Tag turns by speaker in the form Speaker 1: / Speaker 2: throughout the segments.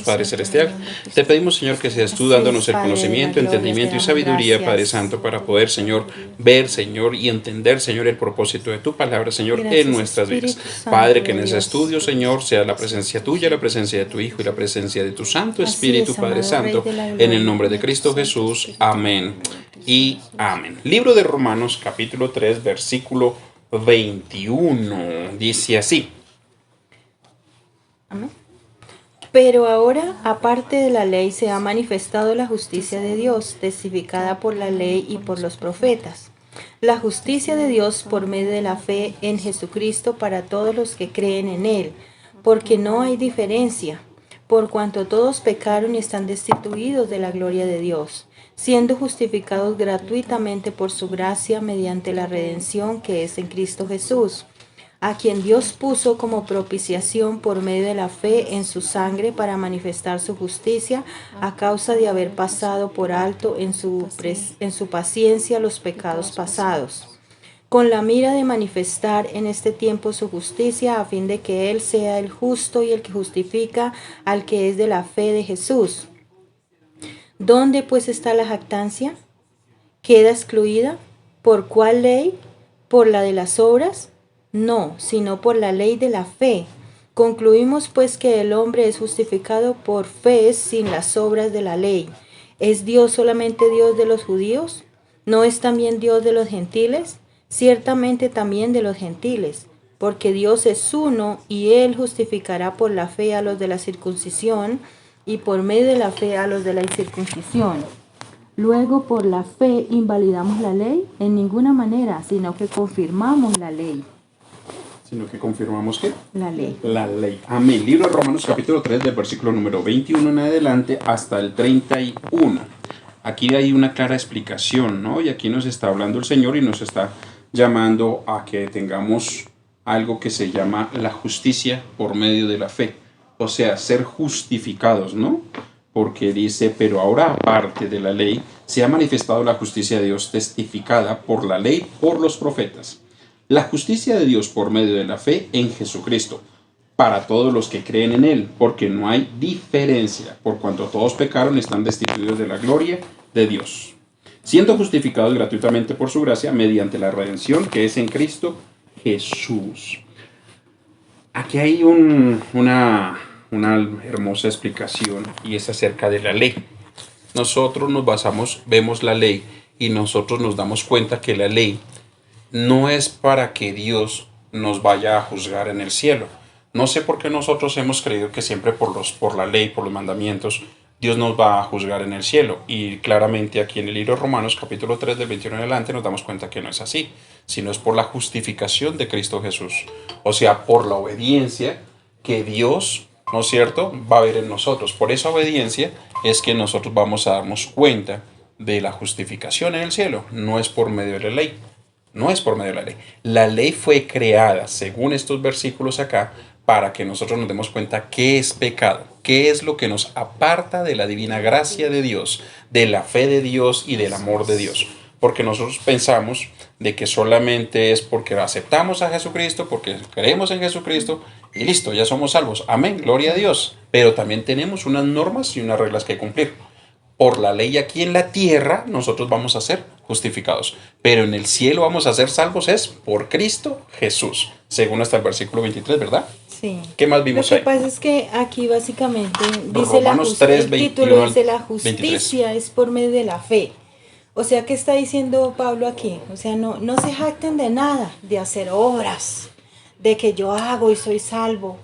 Speaker 1: Padre Celestial, te pedimos, Señor, que seas tú dándonos el conocimiento, entendimiento y sabiduría, Padre Santo, para poder, Señor, ver, Señor, y entender, Señor, el propósito de tu palabra, Señor, en nuestras vidas. Padre, que en ese estudio, Señor, sea la presencia tuya, la presencia de tu Hijo y la presencia de tu Santo Espíritu, Padre Santo, en el nombre de Cristo Jesús. Amén y amén. Libro de Romanos, capítulo 3, versículo 21. Dice así.
Speaker 2: Amén. Pero ahora, aparte de la ley, se ha manifestado la justicia de Dios, testificada por la ley y por los profetas. La justicia de Dios por medio de la fe en Jesucristo para todos los que creen en Él, porque no hay diferencia, por cuanto todos pecaron y están destituidos de la gloria de Dios, siendo justificados gratuitamente por su gracia mediante la redención que es en Cristo Jesús, a quien Dios puso como propiciación por medio de la fe en su sangre para manifestar su justicia a causa de haber pasado por alto en su paciencia los pecados pasados, con la mira de manifestar en este tiempo su justicia a fin de que Él sea el justo y el que justifica al que es de la fe de Jesús. ¿Dónde pues está la jactancia? ¿Queda excluida? ¿Por cuál ley? ¿Por la de las obras? No, sino por la ley de la fe. Concluimos pues que el hombre es justificado por fe sin las obras de la ley. ¿Es Dios solamente Dios de los judíos? ¿No es también Dios de los gentiles? Ciertamente también de los gentiles, porque Dios es uno y Él justificará por la fe a los de la circuncisión y por medio de la fe a los de la incircuncisión. Luego, por la fe invalidamos la ley en ninguna manera, sino que confirmamos la ley.
Speaker 1: Sino que confirmamos que
Speaker 2: La ley.
Speaker 1: La ley. Amén. Libro de Romanos capítulo 3 del versículo número 21 en adelante hasta el 31. Aquí hay una clara explicación, ¿no? Y aquí nos está hablando el Señor y nos está llamando a que tengamos algo que se llama la justicia por medio de la fe. O sea, ser justificados, ¿no? Porque dice, pero ahora aparte de la ley, se ha manifestado la justicia de Dios testificada por la ley, por los profetas. La justicia de Dios por medio de la fe en Jesucristo, para todos los que creen en Él, porque no hay diferencia, por cuanto todos pecaron y están destituidos de la gloria de Dios, siendo justificados gratuitamente por su gracia mediante la redención que es en Cristo Jesús. Aquí hay una hermosa explicación y es acerca de la ley. Nosotros vemos la ley y nosotros nos damos cuenta que la ley no es para que Dios nos vaya a juzgar en el cielo. No sé por qué nosotros hemos creído que siempre por la ley, por los mandamientos, Dios nos va a juzgar en el cielo. Y claramente aquí en el libro de Romanos, capítulo 3, del 21 en adelante, nos damos cuenta que no es así, sino es por la justificación de Cristo Jesús. O sea, por la obediencia que Dios, ¿no es cierto?, va a ver en nosotros. Por esa obediencia es que nosotros vamos a darnos cuenta de la justificación en el cielo. No es por medio de la ley. No es por medio de la ley. La ley fue creada, según estos versículos acá, para que nosotros nos demos cuenta qué es pecado, qué es lo que nos aparta de la divina gracia de Dios, de la fe de Dios y del amor de Dios. Porque nosotros pensamos de que solamente es porque aceptamos a Jesucristo, porque creemos en Jesucristo y listo, ya somos salvos. Amén, gloria a Dios. Pero también tenemos unas normas y unas reglas que cumplir. Por la ley aquí en la tierra nosotros vamos a ser justificados, pero en el cielo vamos a ser salvos es por Cristo Jesús, según hasta el versículo 23, ¿verdad?
Speaker 2: Sí.
Speaker 1: ¿Qué más vimos ahí?
Speaker 2: Lo que pasa es que aquí básicamente dice
Speaker 1: Romanos 3,
Speaker 2: el título dice la
Speaker 1: 23.
Speaker 2: justicia es por medio de la fe. O sea, ¿qué está diciendo Pablo aquí? O sea, no se jacten de nada, de hacer obras, de que yo hago y soy salvo,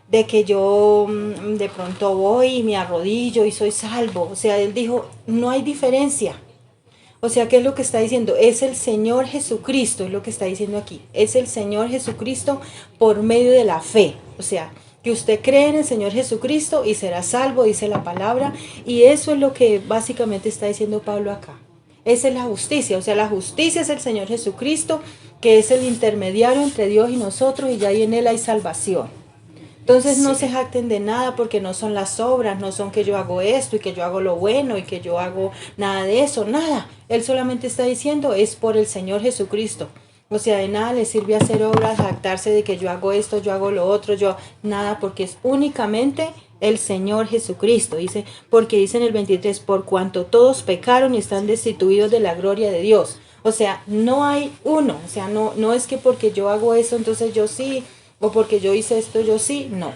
Speaker 2: de que yo de pronto voy y me arrodillo y soy salvo. O sea, él dijo, no hay diferencia. O sea, ¿qué es lo que está diciendo? Es el Señor Jesucristo, es lo que está diciendo aquí. Es el Señor Jesucristo por medio de la fe. O sea, que usted cree en el Señor Jesucristo y será salvo, dice la palabra. Y eso es lo que básicamente está diciendo Pablo acá. Esa es la justicia. O sea, la justicia es el Señor Jesucristo, que es el intermediario entre Dios y nosotros, y ya ahí en Él hay salvación. Entonces no se jacten de nada porque no son las obras, no son que yo hago esto y que yo hago lo bueno y que yo hago nada de eso, nada. Él solamente está diciendo es por el Señor Jesucristo. O sea, de nada le sirve hacer obras, jactarse de que yo hago esto, yo hago lo otro, nada, porque es únicamente el Señor Jesucristo. Dice, porque dice en el 23, por cuanto todos pecaron y están destituidos de la gloria de Dios. O sea, no hay uno. O sea, no es que porque yo hago eso, entonces yo sí, o porque yo hice esto, yo sí. No.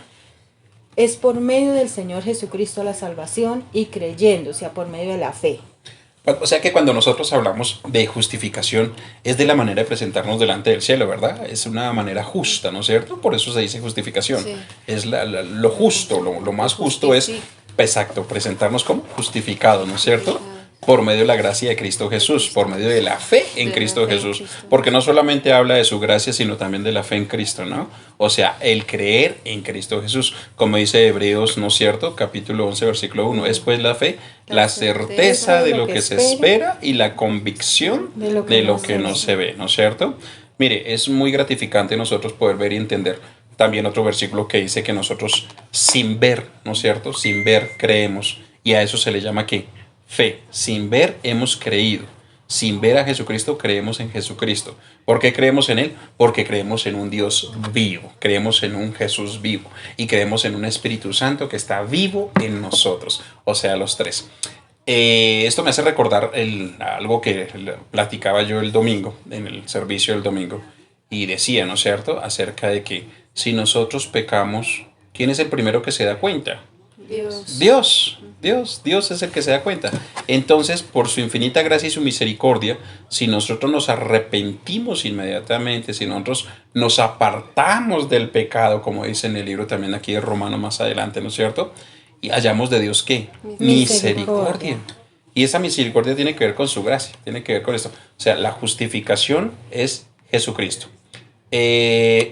Speaker 2: Es por medio del Señor Jesucristo la salvación y creyendo, o sea, por medio de la fe.
Speaker 1: O sea que cuando nosotros hablamos de justificación es de la manera de presentarnos delante del cielo, ¿verdad? Es una manera justa, ¿no es cierto? Por eso se dice justificación.
Speaker 3: Sí.
Speaker 1: Es lo justo, lo más justo es, exacto, presentarnos como justificados, ¿no es cierto? Por medio de la gracia de Cristo Jesús, por medio de la fe en Cristo Jesús. Porque no solamente habla de su gracia, sino también de la fe en Cristo, ¿no? O sea, el creer en Cristo Jesús. Como dice Hebreos, ¿no es cierto? Capítulo 11, versículo 1. Es pues la fe, la certeza de lo que se espera y la convicción de lo que no se ve, ¿no es cierto? Mire, es muy gratificante nosotros poder ver y entender también otro versículo que dice que nosotros sin ver, ¿no es cierto? Sin ver creemos. Y a eso se le llama ¿qué? Fe. Sin ver hemos creído. Sin ver a Jesucristo creemos en Jesucristo. ¿Por qué creemos en Él? Porque creemos en un Dios vivo. Creemos en un Jesús vivo. Y creemos en un Espíritu Santo que está vivo en nosotros. O sea, los tres. Esto me hace recordar algo que platicaba yo el domingo, en el servicio del domingo. Y decía, ¿no es cierto?, acerca de que si nosotros pecamos, ¿quién es el primero que se da cuenta? Dios es el que se da cuenta. Entonces, por su infinita gracia y su misericordia, si nosotros nos arrepentimos inmediatamente, si nosotros nos apartamos del pecado, como dice en el libro también aquí de Romano más adelante, ¿no es cierto? Y hallamos de Dios ¿qué? Misericordia. Y esa misericordia tiene que ver con su gracia, tiene que ver con esto. O sea, la justificación es Jesucristo.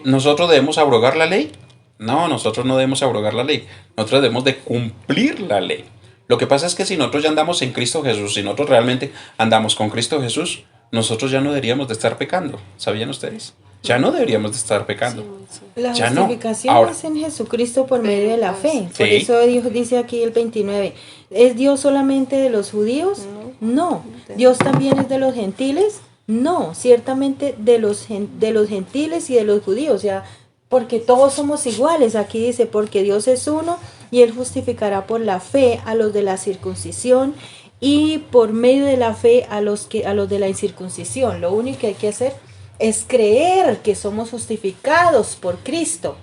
Speaker 1: ¿Nosotros debemos abrogar la ley? No, nosotros no debemos abrogar la ley. Nosotros debemos de cumplir la ley. Lo que pasa es que si nosotros ya andamos en Cristo Jesús, si nosotros realmente andamos con Cristo Jesús, nosotros ya no deberíamos de estar pecando. ¿Sabían ustedes? Ya no deberíamos de estar pecando.
Speaker 2: La
Speaker 1: ya
Speaker 2: justificación
Speaker 1: Ahora,
Speaker 2: es en Jesucristo por medio de la fe. Por
Speaker 1: Sí.
Speaker 2: eso Dios dice aquí el 29, ¿es Dios solamente de los judíos? No. ¿Dios también es de los gentiles? No, ciertamente de los gentiles y de los judíos, o sea, porque todos somos iguales. Aquí dice, porque Dios es uno y Él justificará por la fe a los de la circuncisión y por medio de la fe a los de la incircuncisión. Lo único que hay que hacer es creer que somos justificados por Cristo.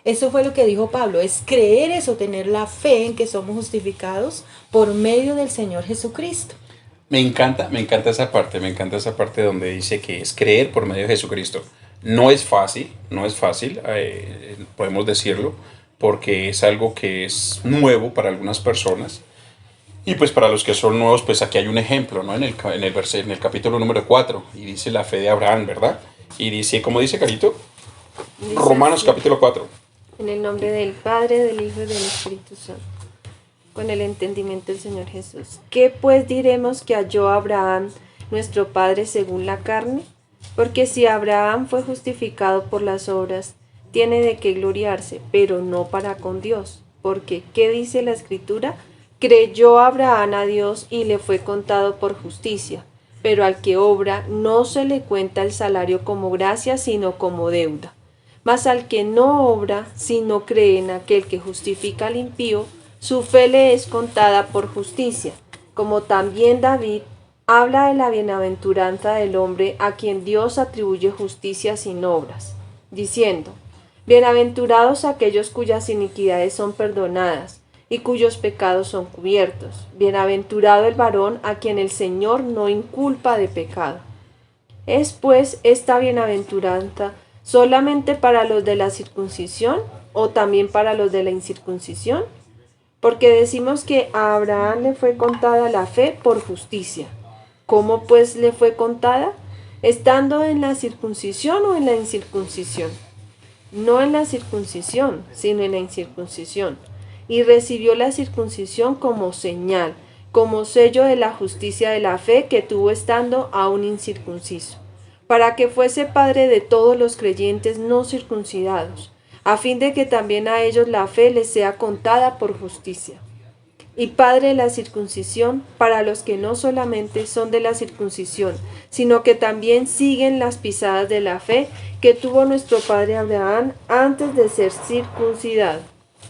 Speaker 2: Eso fue lo que dijo Pablo, es creer eso, tener la fe en que somos justificados por medio del Señor Jesucristo.
Speaker 1: me encanta esa parte donde dice que es creer por medio de Jesucristo. No es fácil, podemos decirlo, porque es algo que es nuevo para algunas personas. Y pues para los que son nuevos, pues aquí hay un ejemplo, ¿no? En el capítulo número 4, y dice la fe de Abraham, ¿verdad? Y dice, ¿cómo dice, Carito?
Speaker 3: Dice
Speaker 1: Romanos
Speaker 3: así,
Speaker 1: capítulo 4.
Speaker 3: en el nombre del Padre, del Hijo y del Espíritu Santo, con el entendimiento del Señor Jesús. ¿Qué pues diremos que halló Abraham, nuestro Padre, según la carne? Porque si Abraham fue justificado por las obras, tiene de qué gloriarse, pero no para con Dios. Porque, ¿qué dice la Escritura? Creyó Abraham a Dios y le fue contado por justicia. Pero al que obra no se le cuenta el salario como gracia, sino como deuda. Mas al que no obra, sino cree en aquel que justifica al impío, su fe le es contada por justicia. Como también David habla de la bienaventuranza del hombre a quien Dios atribuye justicia sin obras, diciendo, bienaventurados aquellos cuyas iniquidades son perdonadas y cuyos pecados son cubiertos. Bienaventurado el varón a quien el Señor no inculpa de pecado. ¿Es pues esta bienaventuranza solamente para los de la circuncisión o también para los de la incircuncisión? Porque decimos que a Abraham le fue contada la fe por justicia. ¿Cómo pues le fue contada? ¿Estando en la circuncisión o en la incircuncisión? No en la circuncisión, sino en la incircuncisión. Y recibió la circuncisión como señal, como sello de la justicia de la fe que tuvo estando aún incircunciso, para que fuese padre de todos los creyentes no circuncidados, a fin de que también a ellos la fe les sea contada por justicia. Y padre de la circuncisión para los que no solamente son de la circuncisión, sino que también siguen las pisadas de la fe que tuvo nuestro padre Abraham antes de ser circuncidado.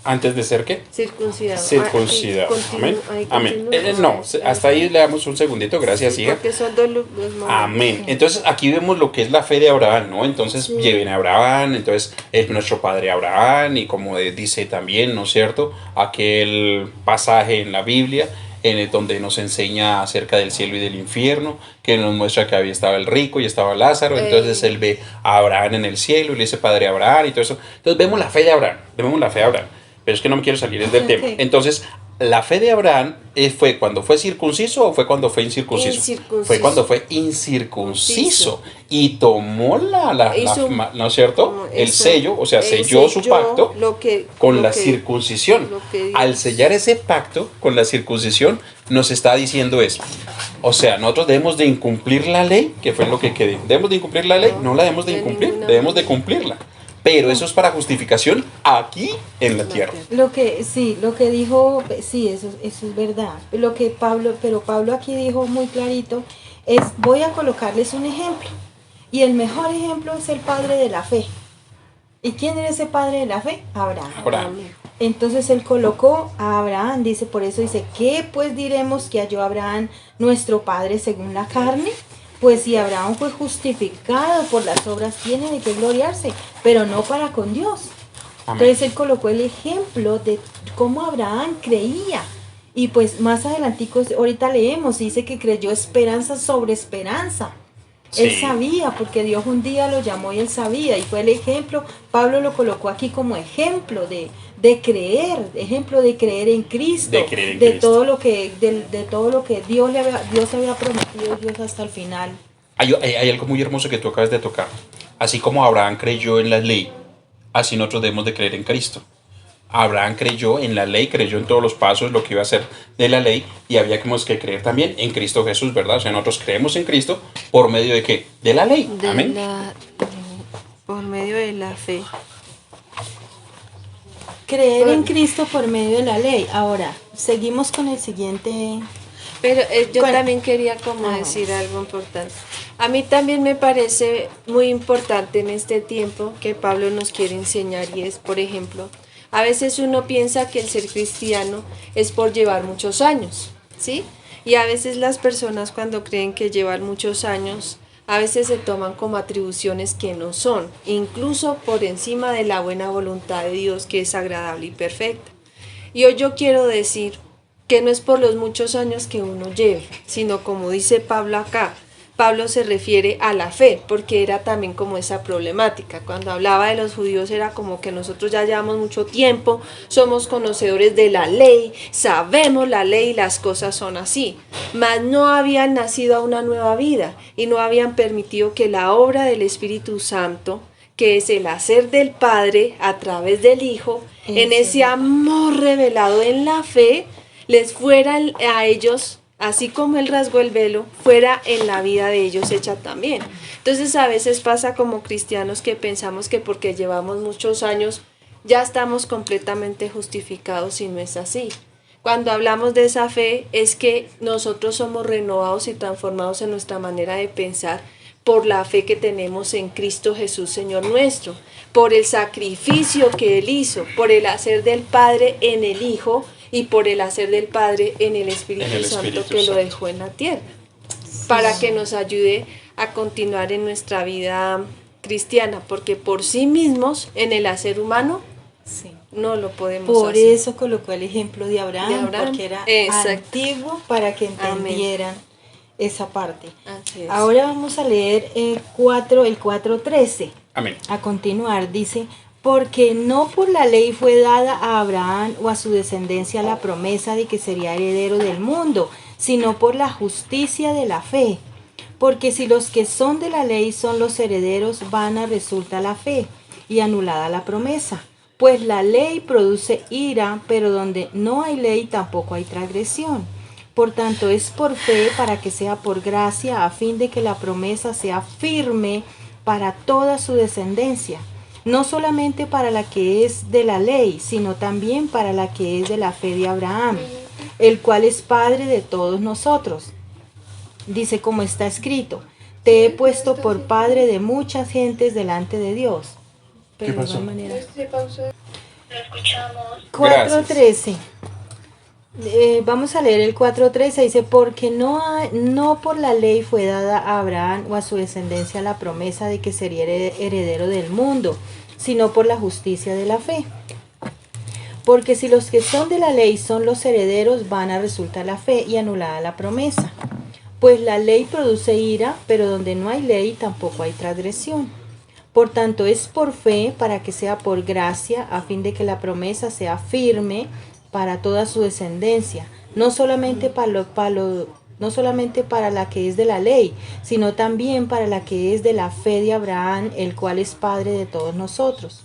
Speaker 1: Antes de ser ¿qué?
Speaker 3: circuncidado.
Speaker 1: Circuncidado. Amén. Amén. No, hasta ahí le damos un segundito, gracias, hija.
Speaker 3: Porque son dos momentos.
Speaker 1: Amén. Entonces aquí vemos lo que es la fe de Abraham, ¿no? Entonces lleven a Abraham, entonces es nuestro padre Abraham, y como dice también, ¿no es cierto? Aquel pasaje en la Biblia en el donde nos enseña acerca del cielo y del infierno, que nos muestra que había estaba el rico y estaba Lázaro, entonces él ve a Abraham en el cielo y le dice padre Abraham y todo eso. Entonces vemos la fe de Abraham, pero es que no me quiero salir del tema. Entonces, la fe de Abraham ¿fue cuando fue circunciso o fue cuando fue incircunciso? Fue cuando fue incircunciso y tomó ¿no es cierto? El sello, o sea, selló su pacto con la circuncisión. Al sellar ese pacto con la circuncisión, nos está diciendo eso. O sea, nosotros debemos de incumplir la ley, que fue lo que quedé. ¿Debemos de incumplir la ley? No la debemos de incumplir, debemos de cumplirla. Pero eso es para justificación aquí en la tierra.
Speaker 2: Lo que dijo, sí, eso es verdad. Pero Pablo aquí dijo muy clarito, voy a colocarles un ejemplo. Y el mejor ejemplo es el padre de la fe. ¿Y quién era ese padre de la fe? Abraham. Entonces él colocó a Abraham, por eso dice, ¿qué pues diremos que halló Abraham nuestro padre según la carne? Pues si Abraham fue justificado por las obras, tiene de qué gloriarse, pero no para con Dios. Amén. Entonces él colocó el ejemplo de cómo Abraham creía. Y pues más adelantico, ahorita leemos, dice que creyó esperanza sobre esperanza. Sí. Él sabía, porque Dios un día lo llamó y él sabía, y fue el ejemplo. Prablo lo colocó aquí como ejemplo de creer, ejemplo de creer en Cristo, todo lo que Dios había prometido, Dios hasta el final.
Speaker 1: Hay algo muy hermoso que tú acabas de tocar. Así como Abraham creyó en la ley, así nosotros debemos de creer en Cristo. Abraham creyó en la ley, creyó en todos los pasos, lo que iba a hacer de la ley, y había que creer también en Cristo Jesús, ¿verdad? O sea, nosotros creemos en Cristo por medio de ¿qué? De la ley. Amén.
Speaker 3: Por medio de la fe.
Speaker 2: Creer en Cristo por medio de la ley. Ahora, seguimos con el siguiente.
Speaker 3: Pero yo también quería decir algo importante. A mí también me parece muy importante en este tiempo que Pablo nos quiere enseñar, y es, por ejemplo, a veces uno piensa que el ser cristiano es por llevar muchos años, ¿sí? Y a veces las personas, cuando creen que llevan muchos años, a veces se toman como atribuciones que no son, incluso por encima de la buena voluntad de Dios, que es agradable y perfecta. Y hoy yo quiero decir que no es por los muchos años que uno lleve, sino como dice Pablo acá. Pablo se refiere a la fe, porque era también como esa problemática. Cuando hablaba de los judíos era como que nosotros ya llevamos mucho tiempo, somos conocedores de la ley, sabemos la ley y las cosas son así. Mas no habían nacido a una nueva vida y no habían permitido que la obra del Espíritu Santo, que es el hacer del Padre a través del Hijo, en ese amor revelado en la fe, les fuera a ellos, así como Él rasgó el velo, fuera en la vida de ellos hecha también. Entonces a veces pasa como cristianos que pensamos que porque llevamos muchos años ya estamos completamente justificados, y no es así. Cuando hablamos de esa fe es que nosotros somos renovados y transformados en nuestra manera de pensar por la fe que tenemos en Cristo Jesús, Señor nuestro, por el sacrificio que Él hizo, por el hacer del Padre en el Hijo, y por el hacer del Padre en el Espíritu Santo que lo dejó en la tierra, para que nos ayude a continuar en nuestra vida cristiana, porque por sí mismos, en el hacer humano, no lo podemos hacer.
Speaker 2: Por eso colocó el ejemplo de Abraham, porque era antiguo, para que entendieran esa parte. Ahora vamos a leer el 4:13.
Speaker 1: Amén.
Speaker 2: A continuar, dice: porque no por la ley fue dada a Abraham o a su descendencia la promesa de que sería heredero del mundo, sino por la justicia de la fe. Porque si los que son de la ley son los herederos, vana resulta la fe y anulada la promesa. Pues la ley produce ira, pero donde no hay ley tampoco hay transgresión. Por tanto, es por fe para que sea por gracia, a fin de que la promesa sea firme para toda su descendencia. No solamente para la que es de la ley, sino también para la que es de la fe de Abraham, el cual es Padre de todos nosotros. Dice como está escrito: te he puesto por padre de muchas gentes delante de Dios.
Speaker 1: Pero ¿qué pasó? Gracias.
Speaker 2: 4:13. Vamos a leer el 4:13. Dice, porque no por la ley fue dada a Abraham o a su descendencia la promesa de que sería heredero del mundo, sino por la justicia de la fe. Porque si los que son de la ley son los herederos, van a resultar la fe y anulada la promesa. Pues la ley produce ira, pero donde no hay ley tampoco hay transgresión. Por tanto, es por fe para que sea por gracia, a fin de que la promesa sea firme para toda su descendencia, no solamente no solamente para la que es de la ley, sino también para la que es de la fe de Abraham, el cual es Padre de todos nosotros.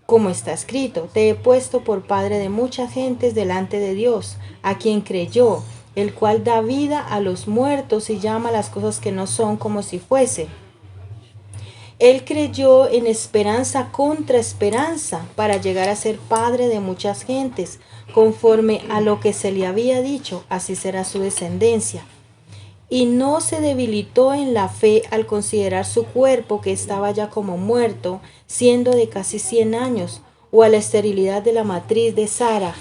Speaker 2: Como está escrito, te he puesto por padre de muchas gentes delante de Dios, a quien creyó, el cual da vida a los muertos y llama las cosas que no son como si fuese. Él creyó en esperanza contra esperanza para llegar a ser padre de muchas gentes, conforme a lo que se le había dicho, así será su descendencia. Y no se debilitó en la fe al considerar su cuerpo que estaba ya como muerto, siendo de casi 100 años, o a la esterilidad de la matriz de Sara.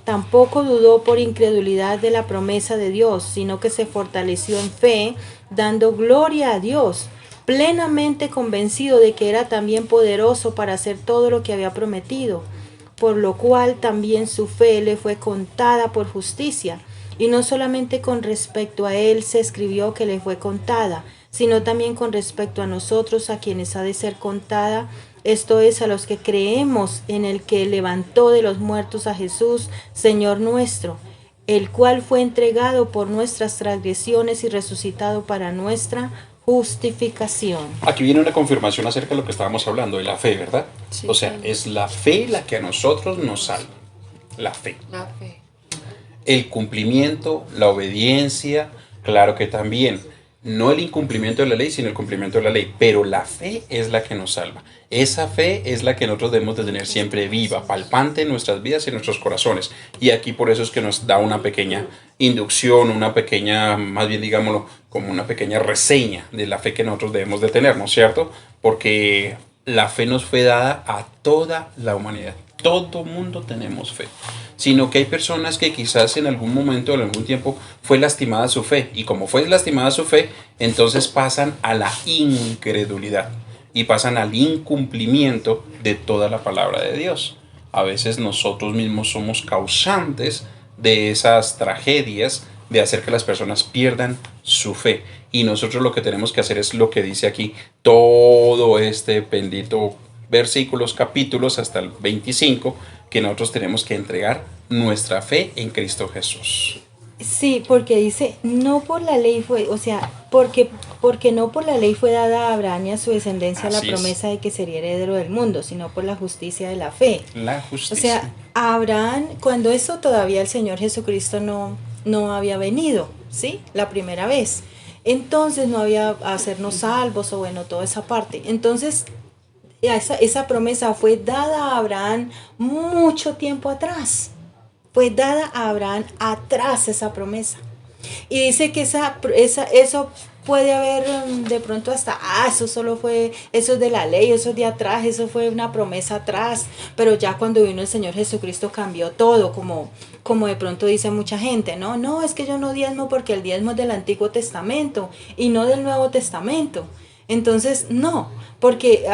Speaker 2: Tampoco dudó por incredulidad de la promesa de Dios, sino que se fortaleció en fe, dando gloria a Dios, plenamente convencido de que era también poderoso para hacer todo lo que había prometido, por lo cual también su fe le fue contada por justicia. Y no solamente con respecto a él se escribió que le fue contada, sino también con respecto a nosotros, a quienes ha de ser contada, esto es, a los que creemos en el que levantó de los muertos a Jesús, Señor nuestro, el cual fue entregado por nuestras transgresiones y resucitado para nuestra justificación.
Speaker 1: Aquí viene una confirmación acerca de lo que estábamos hablando, de la fe, ¿verdad?
Speaker 3: Sí,
Speaker 1: O sea, es la fe la que a nosotros nos salva. La fe.
Speaker 3: la fe.
Speaker 1: El cumplimiento, la obediencia, claro que también. No el incumplimiento de la ley, sino el cumplimiento de la ley. Pero la fe es la que nos salva. Esa fe es la que nosotros debemos de tener siempre viva, palpante en nuestras vidas y en nuestros corazones. Y aquí por eso es que nos da una pequeña inducción, una pequeña, más bien digámoslo, como una pequeña reseña de la fe que nosotros debemos de tener, ¿no es cierto? Porque la fe nos fue dada a toda la humanidad. Todo mundo tenemos fe, sino que hay personas que quizás en algún momento, en algún tiempo, fue lastimada su fe, y como fue lastimada su fe, entonces pasan a la incredulidad y pasan al incumplimiento de toda la palabra de Dios. A veces nosotros mismos somos causantes de esas tragedias, de hacer que las personas pierdan su fe, y nosotros lo que tenemos que hacer es lo que dice aquí todo este bendito versículos, capítulos hasta el 25, que nosotros tenemos que entregar nuestra fe en Cristo Jesús.
Speaker 2: Sí, porque dice, no por la ley fue, o sea, porque no por la ley fue dada a Abraham y a su descendencia la
Speaker 1: Así es.
Speaker 2: promesa de que sería heredero del mundo, sino por la justicia de la fe.
Speaker 1: La
Speaker 2: O
Speaker 1: justicia.
Speaker 2: sea, a Abraham, cuando eso todavía el Señor Jesucristo no había venido, ¿sí? La primera vez. Entonces no había hacernos salvos o bueno, toda esa parte. Entonces, esa promesa fue dada a Abraham mucho tiempo atrás. Fue dada a Abraham atrás esa promesa. Y dice que eso puede haber de pronto hasta, eso solo fue, eso es de la ley, eso es de atrás, eso fue una promesa atrás. Pero ya cuando vino el Señor Jesucristo cambió todo, como de pronto dice mucha gente, no, es que yo no diezmo porque el diezmo es del Antiguo Testamento y no del Nuevo Testamento. Entonces, no, porque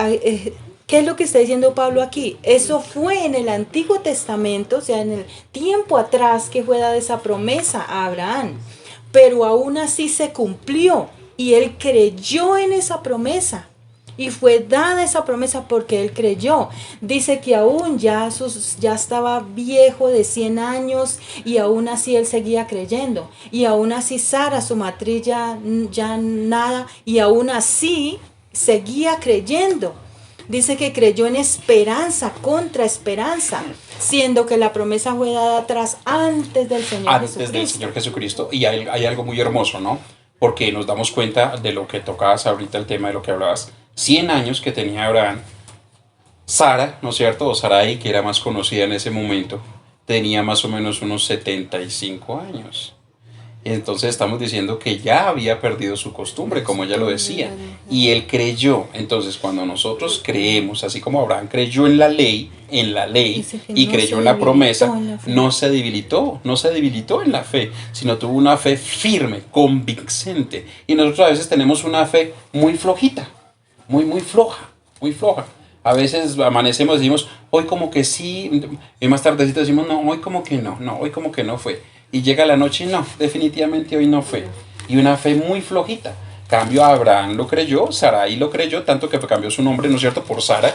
Speaker 2: ¿qué es lo que está diciendo Pablo aquí? Eso fue en el Antiguo Testamento, o sea, en el tiempo atrás que fue dada esa promesa a Abraham, pero aún así se cumplió y él creyó en esa promesa. Y fue dada esa promesa porque él creyó. Dice que aún ya estaba viejo de 100 años y aún así él seguía creyendo. Y aún así Sara, su matriz, ya nada. Y aún así seguía creyendo. Dice que creyó en esperanza contra esperanza, siendo que la promesa fue dada atrás antes del Señor Jesucristo.
Speaker 1: Antes del Señor Jesucristo. Y hay algo muy hermoso, ¿no? Porque nos damos cuenta de lo que tocabas ahorita, el tema de lo que hablabas. 100 años que tenía Abraham. Sara, ¿no es cierto? O Sarai, que era más conocida en ese momento, tenía más o menos unos 75 años. Entonces estamos diciendo que ya había perdido su costumbre, como ella lo decía, y él creyó. Entonces cuando nosotros creemos, así como Abraham creyó en la ley
Speaker 2: Dice que
Speaker 1: y
Speaker 2: no
Speaker 1: creyó
Speaker 2: se
Speaker 1: en la
Speaker 2: debilitó
Speaker 1: promesa,
Speaker 2: en la fe.
Speaker 1: no se debilitó en la fe, sino tuvo una fe firme, convincente. Y nosotros a veces tenemos una fe muy flojita, muy floja, muy floja. A veces amanecemos y decimos, hoy como que sí, y más tardecito decimos, no, hoy como que no, hoy como que no fue. Y llega la noche y no, definitivamente hoy no fue. Y una fe muy flojita. Cambio, Abraham lo creyó, Sarai lo creyó, tanto que cambió su nombre, ¿no es cierto?, por Sara.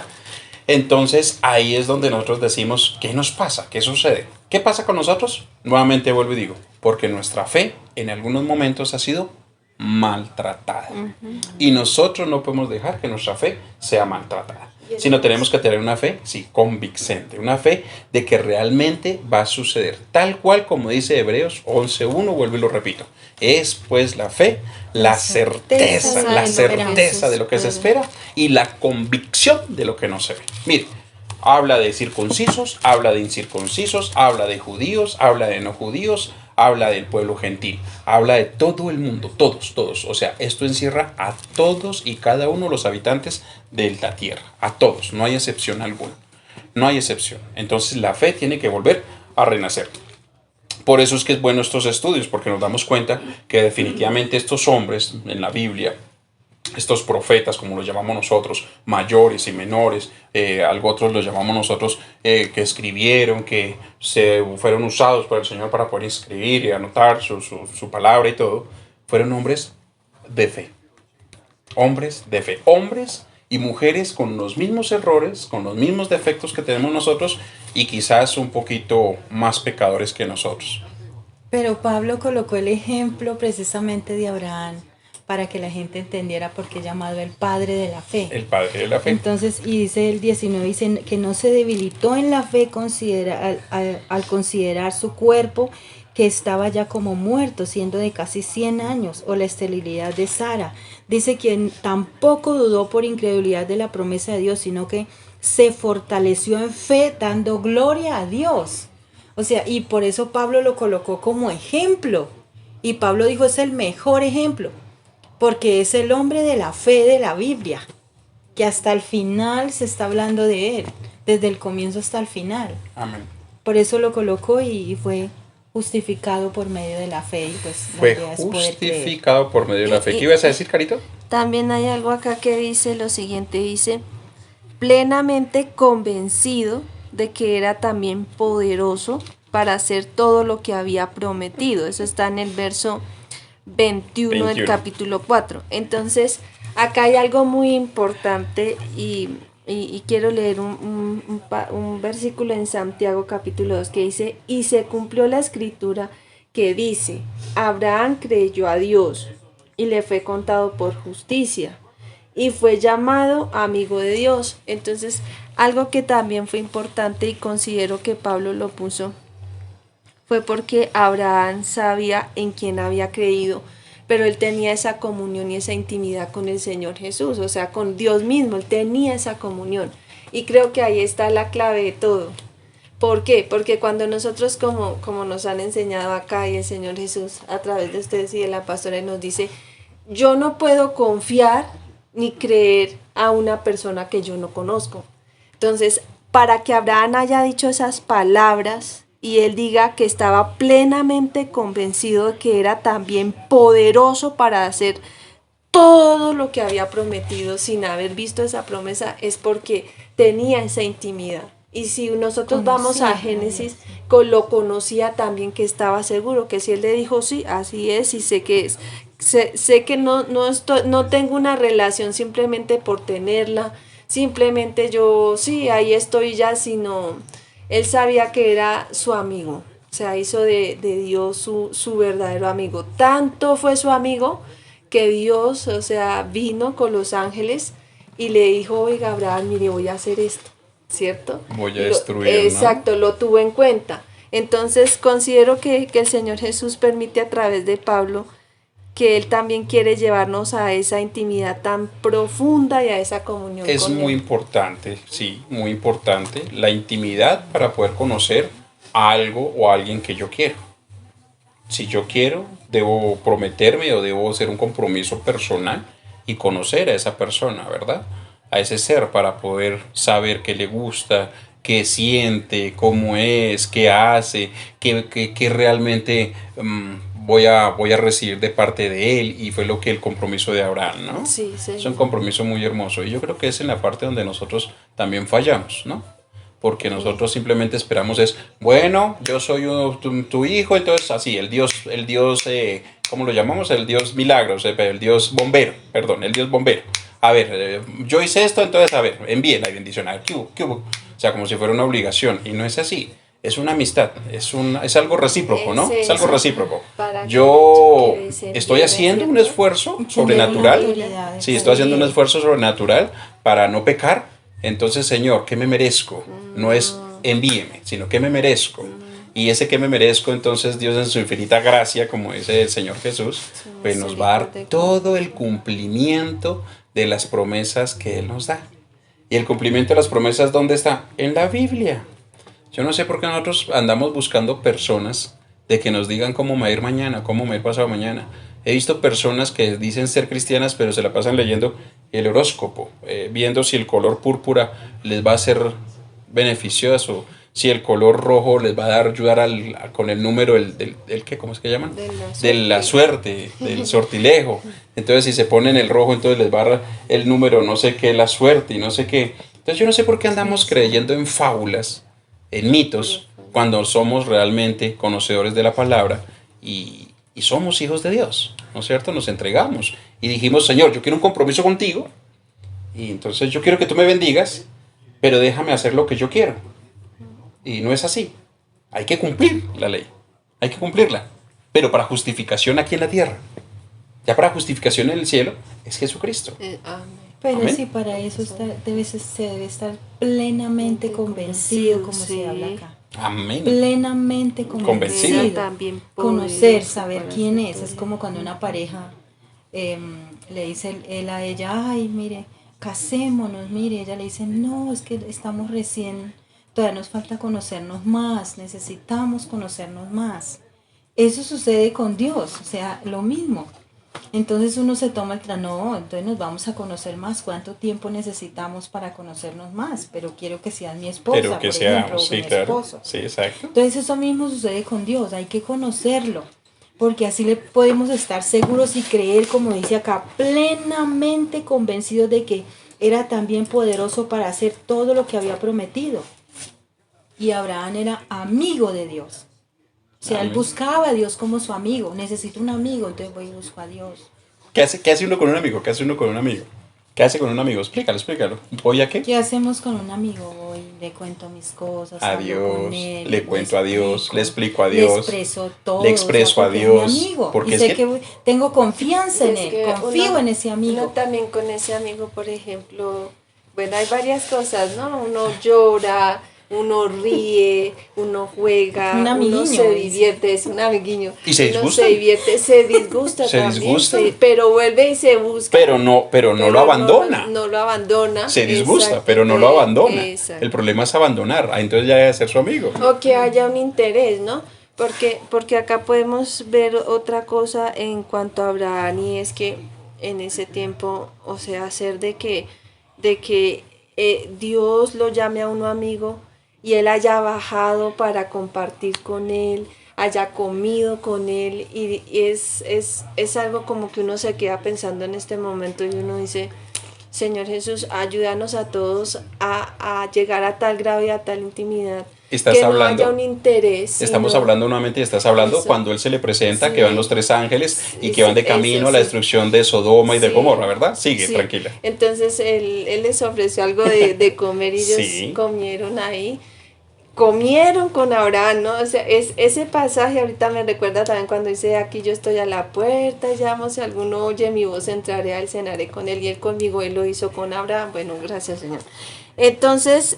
Speaker 1: Entonces ahí es donde nosotros decimos, ¿qué nos pasa? ¿Qué sucede? ¿Qué pasa con nosotros? Nuevamente vuelvo y digo, porque nuestra fe en algunos momentos ha sido maltratada. Y nosotros no podemos dejar que nuestra fe sea maltratada, sino tenemos que tener una fe, sí, convincente, una fe de que realmente va a suceder, tal cual como dice Hebreos 11:1, vuelvo y lo repito, es pues la fe, la certeza de lo que se espera y la convicción de lo que no se ve. Mire, habla de circuncisos, habla de incircuncisos, habla de judíos, habla de no judíos, habla del pueblo gentil, habla de todo el mundo, todos. O sea, esto encierra a todos y cada uno de los habitantes de la tierra, a todos, no hay excepción alguna, no hay excepción. Entonces la fe tiene que volver a renacer. Por eso es que es bueno estos estudios, porque nos damos cuenta que definitivamente estos hombres en la Biblia, estos profetas, como los llamamos nosotros, mayores y menores, algo otros los llamamos nosotros, que escribieron, que se fueron usados por el Señor para poder escribir y anotar su palabra y todo, fueron hombres de fe. Hombres de fe. Hombres y mujeres con los mismos errores, con los mismos defectos que tenemos nosotros y quizás un poquito más pecadores que nosotros.
Speaker 2: Pero Pablo colocó el ejemplo precisamente de Abraham para que la gente entendiera por qué es llamado el padre de la fe.
Speaker 1: El padre de la fe.
Speaker 2: Entonces, y dice el 19, dice que no se debilitó en la fe al considerar su cuerpo que estaba ya como muerto, siendo de casi 100 años, o la esterilidad de Sara. Dice que tampoco dudó por incredulidad de la promesa de Dios, sino que se fortaleció en fe, dando gloria a Dios. O sea, y por eso Pablo lo colocó como ejemplo. Y Pablo dijo, es el mejor ejemplo, porque es el hombre de la fe de la Biblia, que hasta el final se está hablando de él, desde el comienzo hasta el final.
Speaker 1: Amén.
Speaker 2: Por eso lo colocó y fue justificado por medio de la fe. Y pues la
Speaker 1: Fue
Speaker 2: idea es poder
Speaker 1: justificado por medio de la fe. ¿Qué ibas a decir, Carito?
Speaker 3: También hay algo acá que dice lo siguiente, dice, plenamente convencido de que era también poderoso para hacer todo lo que había prometido. Eso está en el verso 21 del capítulo 4. Entonces, acá hay algo muy importante y quiero leer un versículo en Santiago capítulo 2 que dice, y se cumplió la escritura que dice, Abraham creyó a Dios y le fue contado por justicia y fue llamado amigo de Dios. Entonces, algo que también fue importante y considero que Pablo lo puso fue porque Abraham sabía en quién había creído, pero él tenía esa comunión y esa intimidad con el Señor Jesús, o sea, con Dios mismo, él tenía esa comunión. Y creo que ahí está la clave de todo. ¿Por qué? Porque cuando nosotros, como nos han enseñado acá y el Señor Jesús a través de ustedes y de la pastora nos dice, yo no puedo confiar ni creer a una persona que yo no conozco. Entonces, para que Abraham haya dicho esas palabras y él diga que estaba plenamente convencido de que era también poderoso para hacer todo lo que había prometido sin haber visto esa promesa, es porque tenía esa intimidad. Y si nosotros vamos a Génesis, lo conocía también, que estaba seguro, que si él le dijo sí, así es, y sé que es. Sé que no tengo una relación simplemente por tenerla, simplemente yo, sí, ahí estoy ya, sino él sabía que era su amigo, o sea, hizo de Dios su verdadero amigo. Tanto fue su amigo que Dios, o sea, vino con los ángeles y le dijo, oiga, Abraham, mire, voy a hacer esto, ¿cierto?
Speaker 1: Voy a destruir,
Speaker 3: exacto, ¿no? Lo tuvo en cuenta. Entonces, considero que el Señor Jesús permite a través de Pablo que Él también quiere llevarnos a esa intimidad tan profunda y a esa comunión
Speaker 1: es
Speaker 3: con
Speaker 1: muy
Speaker 3: Él.
Speaker 1: importante, sí, muy importante, la intimidad para poder conocer a algo o a alguien que yo quiero. Si yo quiero, debo prometerme o debo hacer un compromiso personal y conocer a esa persona, ¿verdad? A ese ser para poder saber qué le gusta, qué siente, cómo es, qué hace, qué realmente voy a recibir de parte de él. Y fue lo que el compromiso de Abraham, ¿no?
Speaker 3: Sí,
Speaker 1: Es un
Speaker 3: Señor.
Speaker 1: compromiso muy hermoso y yo creo que es en la parte donde nosotros también fallamos, ¿no? Porque
Speaker 3: Sí.
Speaker 1: nosotros simplemente esperamos es, bueno, yo soy tu hijo, entonces así, el Dios, ¿cómo lo llamamos? El Dios milagros, el Dios bombero, perdón, el Dios bombero. A ver, yo hice esto, entonces, a ver, envíe la bendición. A ver, ¿qué hubo? ¿Qué hubo? O sea, como si fuera una obligación, y no es así. Es una amistad, es algo recíproco,
Speaker 3: Es
Speaker 1: ¿no? Es algo
Speaker 3: eso.
Speaker 1: recíproco.
Speaker 3: ¿Para qué tú
Speaker 1: Yo
Speaker 3: quieres
Speaker 1: estoy
Speaker 3: enviarme,
Speaker 1: haciendo un
Speaker 3: cierto?
Speaker 1: esfuerzo
Speaker 2: Tener una
Speaker 1: sobrenatural.
Speaker 2: autoridad,
Speaker 1: Sí, estoy haciendo un
Speaker 2: exacto.
Speaker 1: esfuerzo sobrenatural para no pecar. Entonces, Señor, ¿qué me merezco? No es envíeme, sino ¿qué me merezco? Y ese que me merezco, entonces Dios en su infinita gracia, como dice el Señor Jesús,
Speaker 3: Su
Speaker 1: pues nos va a dar
Speaker 3: misericordia.
Speaker 1: todo el cumplimiento de las promesas que Él nos da. Y el cumplimiento de las promesas, ¿dónde está? En la Biblia. Yo no sé por qué nosotros andamos buscando personas de que nos digan cómo me va a ir mañana, cómo me va a ir pasado mañana. He visto personas que dicen ser cristianas, pero se la pasan leyendo el horóscopo, viendo si el color púrpura les va a ser beneficioso, si el color rojo les va a dar ayudar con el número ¿qué? ¿Cómo es que llaman? De la suerte, del sortilejo. Entonces si se ponen el rojo, entonces les va a dar el número no sé qué, la suerte y no sé qué. Entonces yo no sé por qué andamos creyendo en fábulas, en mitos, cuando somos realmente conocedores de la palabra y somos hijos de Dios, ¿no es cierto? Nos entregamos y dijimos, Señor, yo quiero un compromiso contigo y entonces yo quiero que tú me bendigas, pero déjame hacer lo que yo quiero. Y no es así. Hay que cumplir la ley, hay que cumplirla, pero para justificación aquí en la tierra. Ya para justificación en el cielo es Jesucristo.
Speaker 3: Amén.
Speaker 2: Pero
Speaker 1: Amén.
Speaker 2: sí, para eso se debe estar plenamente convencido, como
Speaker 3: Sí.
Speaker 2: se habla acá.
Speaker 1: Amén.
Speaker 2: Plenamente
Speaker 1: Convencido.
Speaker 2: convencido.
Speaker 3: También
Speaker 2: Conocer,
Speaker 3: poderoso
Speaker 2: saber
Speaker 3: para
Speaker 2: quién
Speaker 3: hacer
Speaker 2: es. Es
Speaker 3: todo.
Speaker 2: como cuando una pareja le dice él a ella, ay, mire, casémonos, mire. Ella le dice, no, es que estamos recién, todavía nos falta conocernos más, necesitamos conocernos más. Eso sucede con Dios, o sea, lo mismo. Entonces uno se toma el plan, no, entonces nos vamos a conocer más, ¿cuánto tiempo necesitamos para conocernos más? Pero quiero que seas mi esposa,
Speaker 1: Pero que
Speaker 2: por
Speaker 1: sea,
Speaker 2: ejemplo, o
Speaker 1: sí,
Speaker 2: mi
Speaker 1: claro.
Speaker 2: esposo.
Speaker 1: Sí, exacto.
Speaker 2: Entonces eso mismo sucede con Dios, hay que conocerlo, porque así le podemos estar seguros y creer, como dice acá, plenamente convencidos de que era también poderoso para hacer todo lo que había prometido. Y Abraham era amigo de Dios. O sea, él
Speaker 1: Amén.
Speaker 2: buscaba a Dios como su amigo. Necesito un amigo, entonces voy y busco a Dios.
Speaker 1: Qué hace uno con un amigo? ¿Qué hace uno con un amigo? ¿Qué hace con un amigo? Explícalo, explícalo. ¿Voy a qué?
Speaker 2: ¿Qué hacemos con un amigo? Voy, le cuento mis cosas,
Speaker 1: A
Speaker 2: hablo con
Speaker 1: Dios,
Speaker 2: él,
Speaker 1: le cuento a Dios, le explico a Dios,
Speaker 2: le expreso todo,
Speaker 1: le expreso a
Speaker 2: porque
Speaker 1: Dios,
Speaker 2: es mi amigo.
Speaker 1: porque
Speaker 2: Y
Speaker 1: es
Speaker 2: sé
Speaker 1: que
Speaker 2: que tengo confianza en
Speaker 3: Es
Speaker 2: él,
Speaker 3: que
Speaker 2: confío
Speaker 3: uno-
Speaker 2: en ese
Speaker 3: Uno
Speaker 2: amigo.
Speaker 3: también con ese amigo, por ejemplo, bueno, hay varias cosas, ¿no? Uno llora, uno ríe, uno juega,
Speaker 2: Un
Speaker 3: uno
Speaker 2: amiguiño,
Speaker 3: se
Speaker 2: dice.
Speaker 3: divierte, es un amiguiño.
Speaker 1: ¿Y se
Speaker 3: Uno
Speaker 1: disgusta?
Speaker 3: se divierte, se disgusta
Speaker 1: Se
Speaker 3: también,
Speaker 1: disgusta.
Speaker 3: pero vuelve y se busca.
Speaker 1: pero no lo abandona.
Speaker 3: No lo abandona.
Speaker 1: Se disgusta,
Speaker 3: Exacto,
Speaker 1: pero no lo abandona.
Speaker 3: exacto.
Speaker 1: El problema es abandonar. Entonces ya debe ser su amigo.
Speaker 3: O que haya un interés, ¿no? Porque acá podemos ver otra cosa en cuanto a Abraham y es que en ese tiempo, o sea, hacer de que Dios lo llame a uno amigo y él haya bajado para compartir con él, haya comido con él y es algo como que uno se queda pensando en este momento y uno dice, Señor Jesús, ayúdanos a todos a llegar a tal grado y a tal intimidad.
Speaker 1: Estás
Speaker 3: que no
Speaker 1: hablando-
Speaker 3: haya un interés.
Speaker 1: Estamos
Speaker 3: sino-
Speaker 1: hablando nuevamente, estás hablando
Speaker 3: Eso.
Speaker 1: cuando él se le presenta,
Speaker 3: Sí.
Speaker 1: que van los 3 ángeles y
Speaker 3: Sí,
Speaker 1: que van de
Speaker 3: sí,
Speaker 1: camino
Speaker 3: eso,
Speaker 1: a la
Speaker 3: sí.
Speaker 1: destrucción de Sodoma y de
Speaker 3: Sí.
Speaker 1: Gomorra, ¿verdad? Sigue,
Speaker 3: Sí.
Speaker 1: tranquila.
Speaker 3: Entonces él les ofreció algo de comer y ellos
Speaker 1: Sí.
Speaker 3: comieron ahí. Comieron con Abraham, ¿no? O sea, ese pasaje ahorita me recuerda también cuando dice, aquí yo estoy a la puerta, llamo, si alguno oye mi voz, entraré a él, cenaré con él, y él conmigo, él lo hizo con Abraham. Bueno, gracias, Señor. Entonces,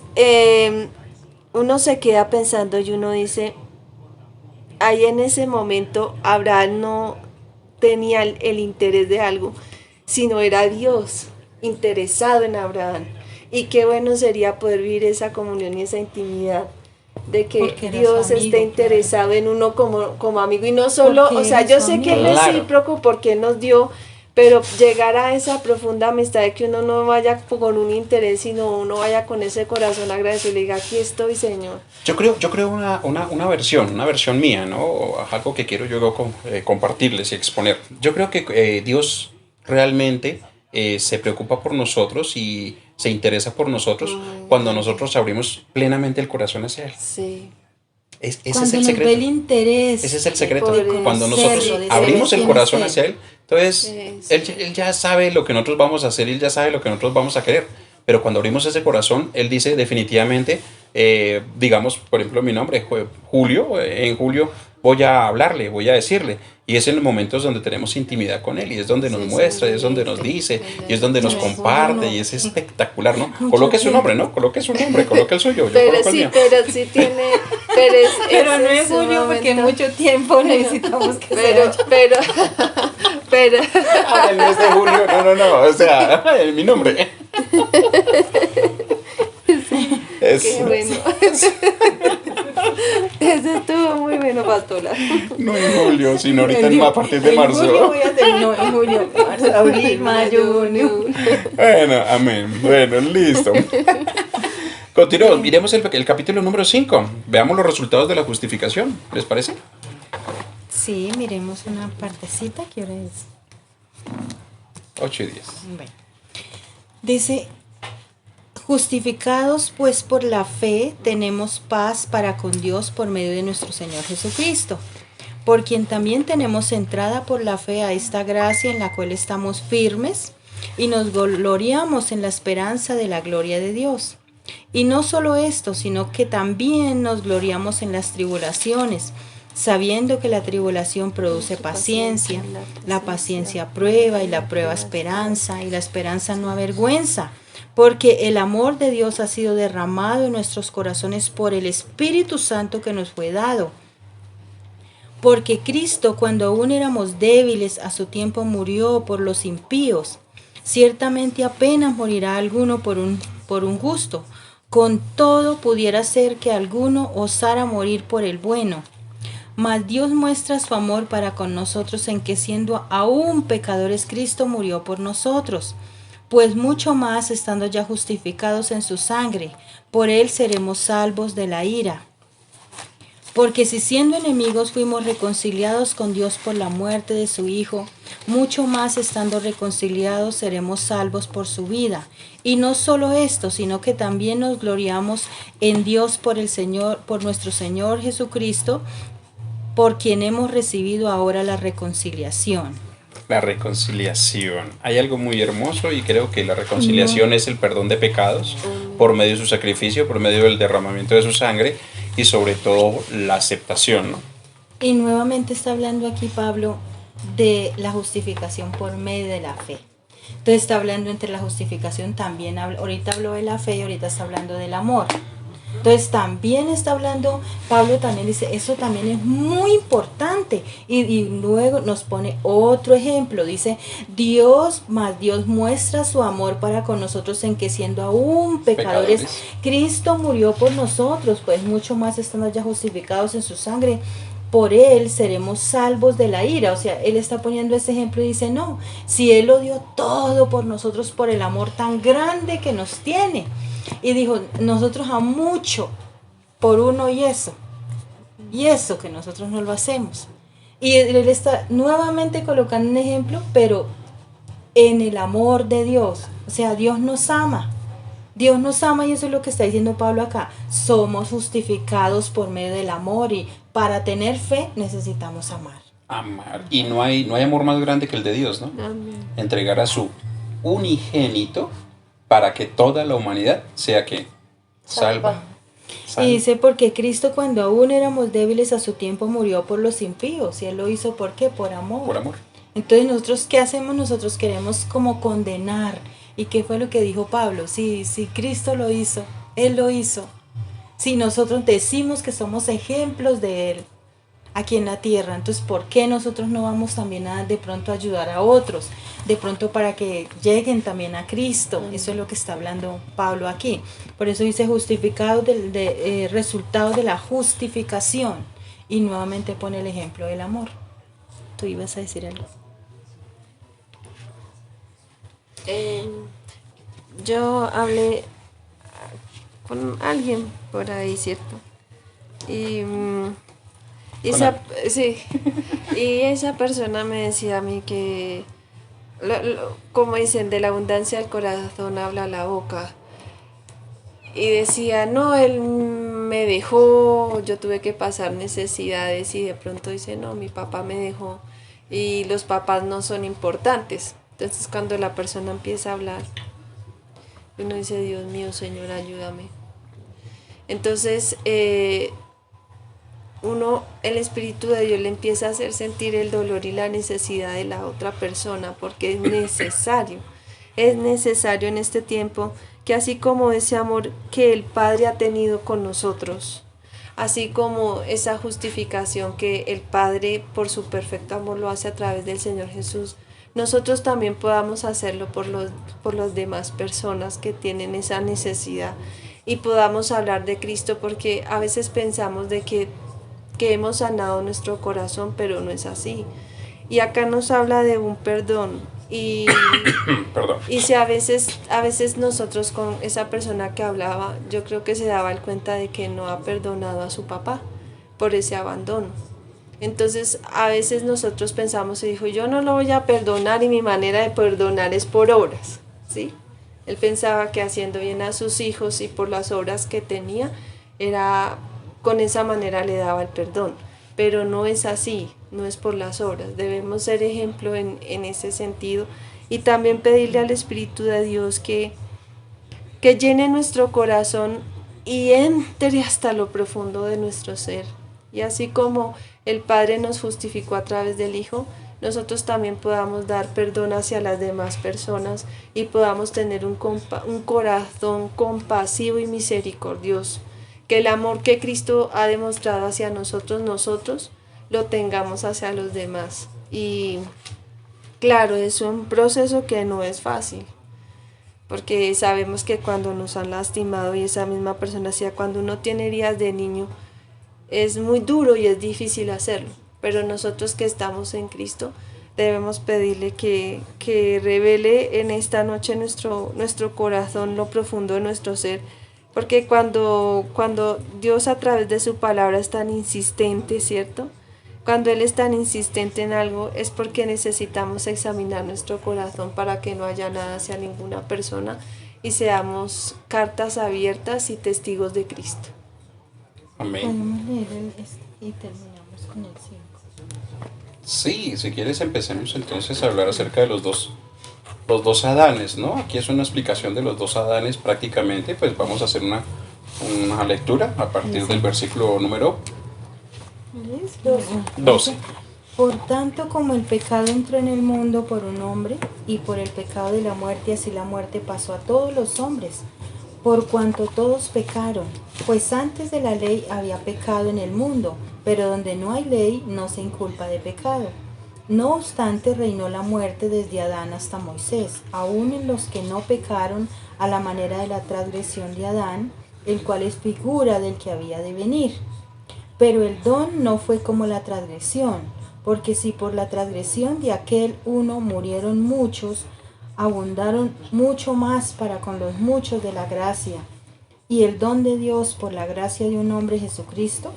Speaker 3: uno se queda pensando y uno dice, ahí en ese momento Abraham no tenía el interés de algo, sino era Dios interesado en Abraham. Y qué bueno sería poder vivir esa comunión y esa intimidad de que
Speaker 2: Porque era
Speaker 3: Dios
Speaker 2: su amigo,
Speaker 3: esté interesado en uno como amigo y no solo,
Speaker 2: Porque
Speaker 3: o sea,
Speaker 2: era
Speaker 3: yo
Speaker 2: su
Speaker 3: sé que Él
Speaker 2: amigo.
Speaker 3: es
Speaker 1: Claro.
Speaker 3: recíproco porque Él nos dio, pero llegar a esa profunda amistad de que uno no vaya con un interés, sino uno vaya con ese corazón agradecido y le diga, aquí estoy, Señor.
Speaker 1: Yo creo una versión mía, ¿no? O algo que quiero yo compartirles y exponer. Yo creo que Dios realmente se preocupa por nosotros y se interesa por nosotros cuando nosotros abrimos plenamente el corazón hacia Él.
Speaker 3: Sí.
Speaker 1: Ese es
Speaker 2: Cuando
Speaker 1: el
Speaker 2: nos ve
Speaker 1: secreto.
Speaker 2: el interés
Speaker 1: Ese es el
Speaker 3: de
Speaker 1: secreto.
Speaker 3: conocerlo,
Speaker 1: Cuando
Speaker 3: de
Speaker 1: nosotros
Speaker 2: saber
Speaker 1: abrimos el
Speaker 2: quién
Speaker 1: corazón
Speaker 2: es
Speaker 1: hacia Él, entonces
Speaker 3: Eso.
Speaker 1: él ya sabe lo que nosotros vamos a hacer, Él ya sabe lo que nosotros vamos a querer. Pero cuando abrimos ese corazón, Él dice definitivamente, digamos, por ejemplo, mi nombre, Julio, en Julio voy a hablarle, voy a decirle. Y es en los momentos donde tenemos intimidad con Él, y es donde nos
Speaker 3: Sí,
Speaker 1: muestra,
Speaker 3: sí,
Speaker 1: y es donde nos dice, y es donde nos
Speaker 2: Julio
Speaker 1: comparte,
Speaker 2: no.
Speaker 1: y es espectacular, ¿no?
Speaker 2: Mucho
Speaker 1: Coloque su nombre,
Speaker 2: tiempo.
Speaker 1: ¿no? Coloque su nombre, coloque el suyo, yo
Speaker 3: Pero
Speaker 1: coloco el
Speaker 3: sí,
Speaker 1: mío.
Speaker 3: pero sí tiene, pero es,
Speaker 2: Pero
Speaker 3: ese
Speaker 2: no es
Speaker 3: su
Speaker 2: Julio porque
Speaker 3: momento.
Speaker 2: mucho tiempo necesitamos que
Speaker 3: Pero,
Speaker 2: sea.
Speaker 3: pero,
Speaker 1: Ah, el mes de julio, no, o sea, mi nombre. Es,
Speaker 3: qué bueno. Ese estuvo muy bueno, Pastola.
Speaker 1: no en julio, sino ahorita a partir de
Speaker 2: En
Speaker 1: marzo.
Speaker 2: julio voy a hacer, no, en julio, marzo, abril, mayo, junio.
Speaker 1: Bueno, amén. Bueno, listo. Continuamos, miremos el capítulo número 5. Veamos los resultados de la justificación. ¿Les parece?
Speaker 2: Sí, miremos una partecita que ahora es.
Speaker 1: 8 y 10.
Speaker 2: Bueno. Dice, justificados pues por la fe, tenemos paz para con Dios por medio de nuestro Señor Jesucristo, por quien también tenemos entrada por la fe a esta gracia en la cual estamos firmes y nos gloriamos en la esperanza de la gloria de Dios. Y no solo esto, sino que también nos gloriamos en las tribulaciones, sabiendo que la tribulación produce paciencia, la paciencia prueba y la prueba esperanza, y la esperanza no avergüenza, porque el amor de Dios ha sido derramado en nuestros corazones por el Espíritu Santo que nos fue dado. Porque Cristo, cuando aún éramos débiles, a su tiempo murió por los impíos. Ciertamente apenas morirá alguno por un justo. Con todo pudiera ser que alguno osara morir por el bueno. Mas Dios muestra su amor para con nosotros en que siendo aún pecadores Cristo murió por nosotros. Pues mucho más estando ya justificados en su sangre, por él seremos salvos de la ira. Porque si siendo enemigos fuimos reconciliados con Dios por la muerte de su Hijo, mucho más estando reconciliados seremos salvos por su vida. Y no solo esto, sino que también nos gloriamos en Dios por nuestro Señor Jesucristo, por quien hemos recibido ahora la reconciliación.
Speaker 1: La reconciliación. Hay algo muy hermoso y creo que la reconciliación es el perdón de pecados por medio de su sacrificio, por medio del derramamiento de su sangre y sobre todo la aceptación, ¿no?
Speaker 2: Y nuevamente está hablando aquí Pablo de la justificación por medio de la fe. Entonces está hablando entre la justificación también, ahorita habló de la fe y ahorita está hablando del amor. Entonces también está hablando, Pablo también dice, eso también es muy importante. Y luego nos pone otro ejemplo, dice, Dios muestra su amor para con nosotros en que siendo aún pecadores, Cristo murió por nosotros, pues mucho más estando ya justificados en su sangre. Por él seremos salvos de la ira. O sea, él está poniendo ese ejemplo y dice, no, si él lo dio todo por nosotros, por el amor tan grande que nos tiene. Y dijo, nosotros a mucho por uno y eso que nosotros no lo hacemos. Y él está nuevamente colocando un ejemplo, pero en el amor de Dios. O sea, Dios nos ama y eso es lo que está diciendo Pablo acá. Somos justificados por medio del amor y para tener fe necesitamos amar.
Speaker 1: Amar. Y no hay amor más grande que el de Dios, ¿no?
Speaker 3: Amén.
Speaker 1: Entregar a su unigénito para que toda la humanidad sea que salva.
Speaker 2: Y dice, porque Cristo cuando aún éramos débiles a su tiempo murió por los impíos. Y él lo hizo ¿por qué? Por amor.
Speaker 1: Por amor.
Speaker 2: Entonces nosotros, ¿qué hacemos? Nosotros queremos como condenar. ¿Y qué fue lo que dijo Pablo? Si Cristo lo hizo, él lo hizo. Si nosotros decimos que somos ejemplos de él, aquí en la tierra. Entonces, ¿por qué nosotros no vamos también a de pronto ayudar a otros? De pronto para que lleguen también a Cristo. Eso es lo que está hablando Pablo aquí. Por eso dice justificado resultado de la justificación. Y nuevamente pone el ejemplo del amor. Tú ibas a decir algo.
Speaker 3: Yo hablé con alguien por ahí, ¿cierto? Y sí, y esa persona me decía a mí que, como dicen, de la abundancia del corazón habla la boca. Y decía, no, él me dejó, yo tuve que pasar necesidades, y de pronto dice, no, mi papá me dejó, y los papás no son importantes. Entonces cuando la persona empieza a hablar, uno dice, Dios mío, Señor, ayúdame. Entonces, el Espíritu de Dios le empieza a hacer sentir el dolor y la necesidad de la otra persona, porque es necesario en este tiempo que así como ese amor que el Padre ha tenido con nosotros, así como esa justificación que el Padre por su perfecto amor lo hace a través del Señor Jesús, nosotros también podamos hacerlo por las demás personas que tienen esa necesidad, y podamos hablar de Cristo, porque a veces pensamos de que hemos sanado nuestro corazón, pero no es así. Y acá nos habla de un perdón, y
Speaker 1: Perdón.
Speaker 3: y si a veces nosotros, con esa persona que hablaba, yo creo que se daba cuenta de que no ha perdonado a su papá por ese abandono. Entonces a veces nosotros pensamos, y dijo, yo no lo voy a perdonar, y mi manera de perdonar es por obras, ¿sí? Él pensaba que haciendo bien a sus hijos y por las obras que tenía, con esa manera le daba el perdón. Pero no es así, no es por las obras. Debemos ser ejemplo en ese sentido, y también pedirle al Espíritu de Dios que llene nuestro corazón y entre hasta lo profundo de nuestro ser. Y así como el Padre nos justificó a través del Hijo, nosotros también podamos dar perdón hacia las demás personas, y podamos tener un corazón compasivo y misericordioso. Que el amor que Cristo ha demostrado hacia nosotros lo tengamos hacia los demás. Y claro, es un proceso que no es fácil, porque sabemos que cuando nos han lastimado, y esa misma persona decía, cuando uno tiene heridas de niño, es muy duro y es difícil hacerlo. Pero nosotros que estamos en Cristo, debemos pedirle que revele en esta noche nuestro corazón, lo profundo de nuestro ser. Porque cuando Dios a través de su palabra es tan insistente, ¿cierto? Cuando Él es tan insistente en algo, es porque necesitamos examinar nuestro corazón para que no haya nada hacia ninguna persona, y seamos cartas abiertas y testigos de Cristo.
Speaker 1: Amén.
Speaker 2: Podemos leer y terminamos con el 5.
Speaker 1: Sí, si quieres empecemos entonces a hablar acerca de los dos Adanes, ¿no? Aquí es una explicación de los dos Adanes prácticamente. Pues vamos a hacer una lectura a partir del versículo número 12.
Speaker 2: Por tanto, como el pecado entró en el mundo por un hombre, y por el pecado de la muerte, así la muerte pasó a todos los hombres, por cuanto todos pecaron. Pues antes de la ley había pecado en el mundo, pero donde no hay ley no se inculpa de pecado. No obstante, reinó la muerte desde Adán hasta Moisés, aun en los que no pecaron a la manera de la transgresión de Adán, el cual es figura del que había de venir. Pero el don no fue como la transgresión, porque si por la transgresión de aquel uno murieron muchos, abundaron mucho más para con los muchos de la gracia, y el don de Dios por la gracia de un hombre Jesucristo.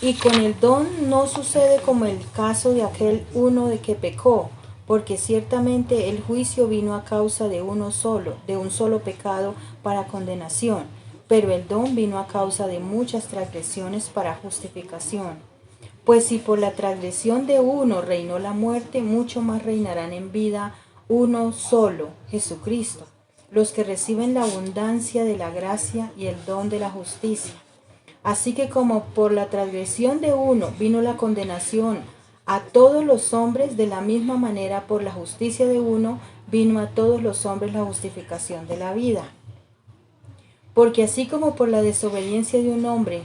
Speaker 2: Y con el don no sucede como el caso de aquel uno de que pecó, porque ciertamente el juicio vino a causa de un solo pecado para condenación, pero el don vino a causa de muchas transgresiones para justificación. Pues si por la transgresión de uno reinó la muerte, mucho más reinarán en vida uno solo, Jesucristo, los que reciben la abundancia de la gracia y el don de la justicia. Así que como por la transgresión de uno vino la condenación a todos los hombres, de la misma manera por la justicia de uno vino a todos los hombres la justificación de la vida. Porque así como por la desobediencia de un hombre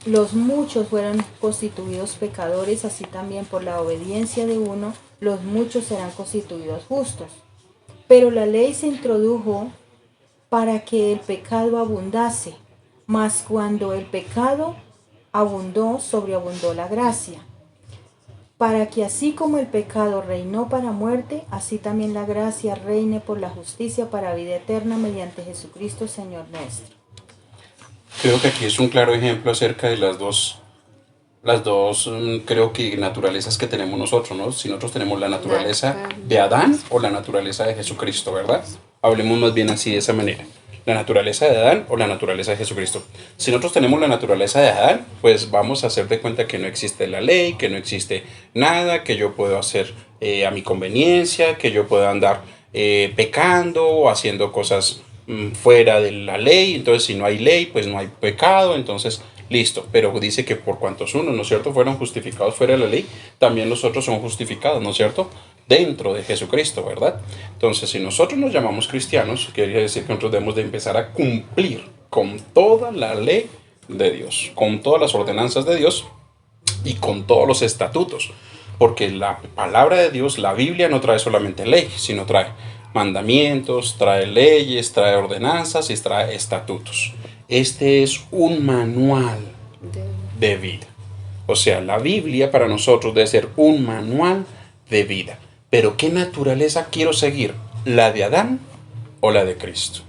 Speaker 2: los muchos fueron constituidos pecadores, así también por la obediencia de uno, los muchos serán constituidos justos. Pero la ley se introdujo para que el pecado abundase, mas cuando el pecado abundó, sobreabundó la gracia. Para que así como el pecado reinó para muerte, así también la gracia reine por la justicia para vida eterna mediante Jesucristo Señor nuestro.
Speaker 1: Creo que aquí es un claro ejemplo acerca de las dos creo que naturalezas que tenemos nosotros, ¿no? Si nosotros tenemos la naturaleza de Adán o la naturaleza de Jesucristo, ¿verdad? Hablemos más bien así de esa manera. La naturaleza de Adán o la naturaleza de Jesucristo. Si nosotros tenemos la naturaleza de Adán, pues vamos a hacer de cuenta que no existe la ley, que no existe nada, que yo puedo hacer a mi conveniencia, que yo puedo andar pecando o haciendo cosas fuera de la ley. Entonces, si no hay ley, pues no hay pecado. Entonces, listo. Pero dice que por cuantos unos, ¿no es cierto?, fueron justificados fuera de la ley, también los otros son justificados, ¿no es cierto?, dentro de Jesucristo, ¿verdad? Entonces, si nosotros nos llamamos cristianos, quiere decir que nosotros debemos de empezar a cumplir con toda la ley de Dios, con todas las ordenanzas de Dios y con todos los estatutos. Porque la palabra de Dios, la Biblia, no trae solamente ley, sino trae mandamientos, trae leyes, trae ordenanzas y trae estatutos. Este es un manual de vida. O sea, la Biblia para nosotros debe ser un manual de vida. Pero ¿qué naturaleza quiero seguir? ¿La de Adán o la de Cristo?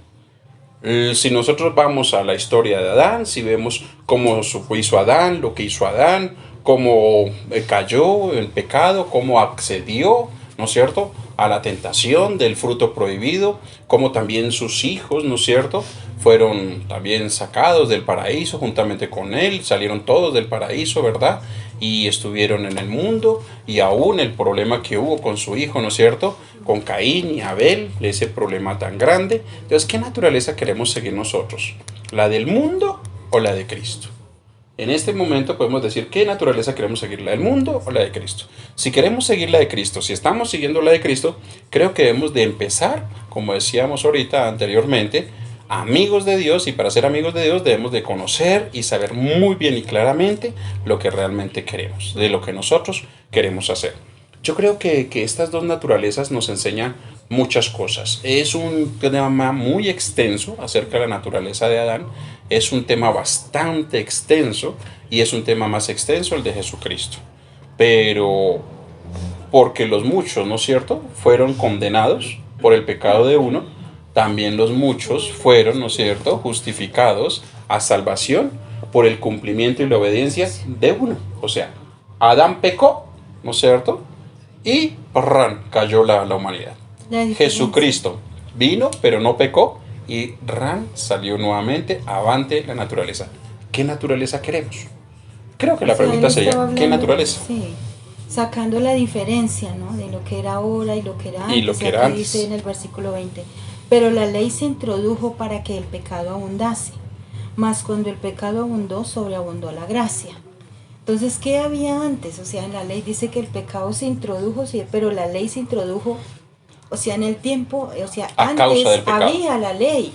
Speaker 1: Si nosotros vamos a la historia de Adán, si vemos cómo hizo Adán, lo que hizo Adán, cómo cayó en pecado, cómo accedió, ¿no es cierto?, a la tentación del fruto prohibido, como también sus hijos, ¿no es cierto?, fueron también sacados del paraíso juntamente con él, salieron todos del paraíso, ¿verdad?, y estuvieron en el mundo, y aún el problema que hubo con su hijo, ¿no es cierto?, con Caín y Abel, ese problema tan grande. Entonces, ¿qué naturaleza queremos seguir nosotros? ¿La del mundo o la de Cristo? En este momento podemos decir qué naturaleza queremos seguir, la del mundo o la de Cristo. Si queremos seguir la de Cristo, si estamos siguiendo la de Cristo, creo que debemos de empezar, como decíamos ahorita anteriormente, amigos de Dios, y para ser amigos de Dios debemos de conocer y saber muy bien y claramente lo que realmente queremos, de lo que nosotros queremos hacer. Yo creo que estas dos naturalezas nos enseñan muchas cosas. Es un tema muy extenso acerca de la naturaleza de Adán, es un tema bastante extenso y es un tema más extenso el de Jesucristo. Pero porque los muchos, ¿no es cierto?, fueron condenados por el pecado de uno, también los muchos fueron, ¿no es cierto?, justificados a salvación por el cumplimiento y la obediencia de uno. O sea, Adán pecó, ¿no es cierto?, y cayó la humanidad. Jesucristo vino, pero no pecó, y salió nuevamente avante la naturaleza. ¿Qué naturaleza queremos? Creo que la pregunta sería, ¿qué naturaleza?
Speaker 2: Sí, sacando la diferencia, ¿no?, de lo que era ahora y lo que era antes.
Speaker 1: Y lo que era antes.
Speaker 2: Dice en el versículo 20, pero la ley se introdujo para que el pecado abundase, mas cuando el pecado abundó, sobreabundó la gracia. Entonces, ¿qué había antes? O sea, en la ley dice que el pecado se introdujo, sí, pero la ley se introdujo, o sea, en el tiempo, o sea, antes había la ley.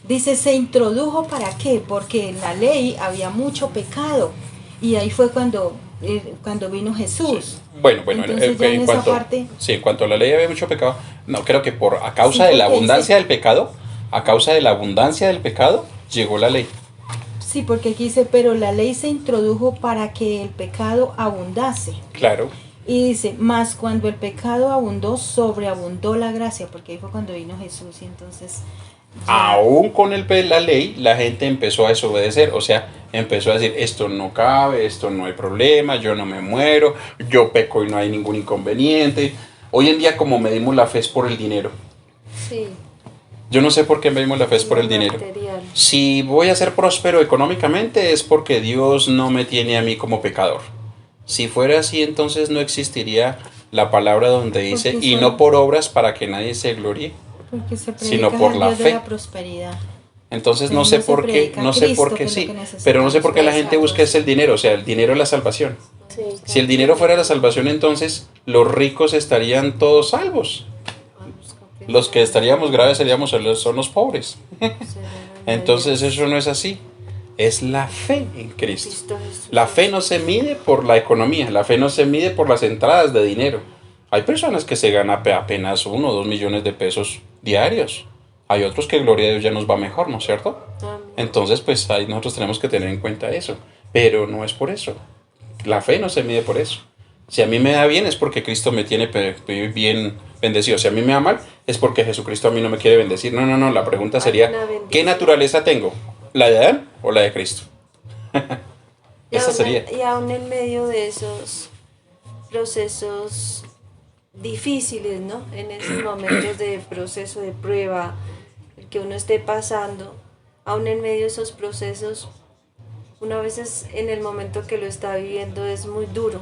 Speaker 2: Dice, se introdujo ¿para qué? Porque en la ley había mucho pecado. Y ahí fue cuando vino Jesús.
Speaker 1: Sí. Bueno,
Speaker 2: entonces, en parte,
Speaker 1: sí, en cuanto a la ley había mucho pecado. No, creo que a causa de la abundancia del pecado, llegó la ley.
Speaker 2: Sí, porque aquí dice, pero la ley se introdujo para que el pecado abundase.
Speaker 1: Claro.
Speaker 2: Y dice, más cuando el pecado abundó, sobreabundó la gracia, porque ahí fue cuando vino Jesús, y entonces...
Speaker 1: Aún con la ley, la gente empezó a desobedecer, o sea, empezó a decir, esto no cabe, esto no hay problema, yo no me muero, yo peco y no hay ningún inconveniente. Hoy en día, como medimos la fe es por el dinero.
Speaker 3: Sí.
Speaker 1: Yo no sé por qué medimos la fe es por el dinero. Si voy a ser próspero económicamente es porque Dios no me tiene a mí como pecador. Si fuera así, entonces no existiría la palabra donde dice, y no por obras para que nadie se gloríe, sino por la fe.
Speaker 2: La prosperidad.
Speaker 1: Entonces no sé por qué, sí, pero no sé por qué la gente busca es el dinero, o sea, el dinero es la salvación.
Speaker 3: Sí,
Speaker 1: si el dinero fuera la salvación, entonces los ricos estarían todos salvos. Los que estaríamos graves son los pobres. Entonces eso no es así. es la fe en Cristo.
Speaker 3: Cristo Jesús.
Speaker 1: La fe no se mide por la economía, la fe no se mide por las entradas de dinero. Hay personas que se ganan apenas 1 o 2 millones de pesos diarios. Hay otros que, gloria a Dios, ya nos va mejor, ¿no es cierto?
Speaker 3: Amén.
Speaker 1: Entonces, pues ahí nosotros tenemos que tener en cuenta eso. Pero no es por eso. La fe no se mide por eso. Si a mí me da bien es porque Cristo me tiene bien bendecido. Si a mí me da mal es porque Jesucristo a mí no me quiere bendecir. No, no, no. La pregunta sería,
Speaker 3: Hay una bendición.
Speaker 1: ¿qué naturaleza tengo? ¿La de Adán o la de Cristo? Esa sería.
Speaker 3: Y aún en medio de esos procesos difíciles, ¿no? En esos momentos de proceso de prueba, el que uno esté pasando, aún en medio de esos procesos, uno a veces en el momento que lo está viviendo es muy duro,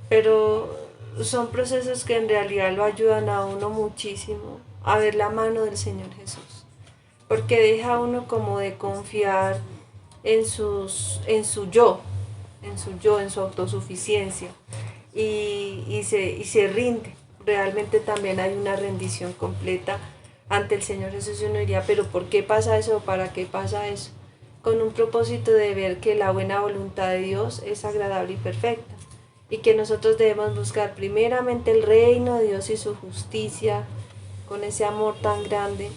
Speaker 3: pero son procesos que en realidad lo ayudan a uno muchísimo a ver la mano del Señor Jesús, porque deja a uno como de confiar en su yo, en su autosuficiencia, y se rinde. Realmente también hay una rendición completa ante el Señor Jesús, y uno diría, pero ¿por qué pasa eso? ¿Para qué pasa eso? Con un propósito de ver que la buena voluntad de Dios es agradable y perfecta, y que nosotros debemos buscar primeramente el reino de Dios y su justicia, con ese amor tan grande,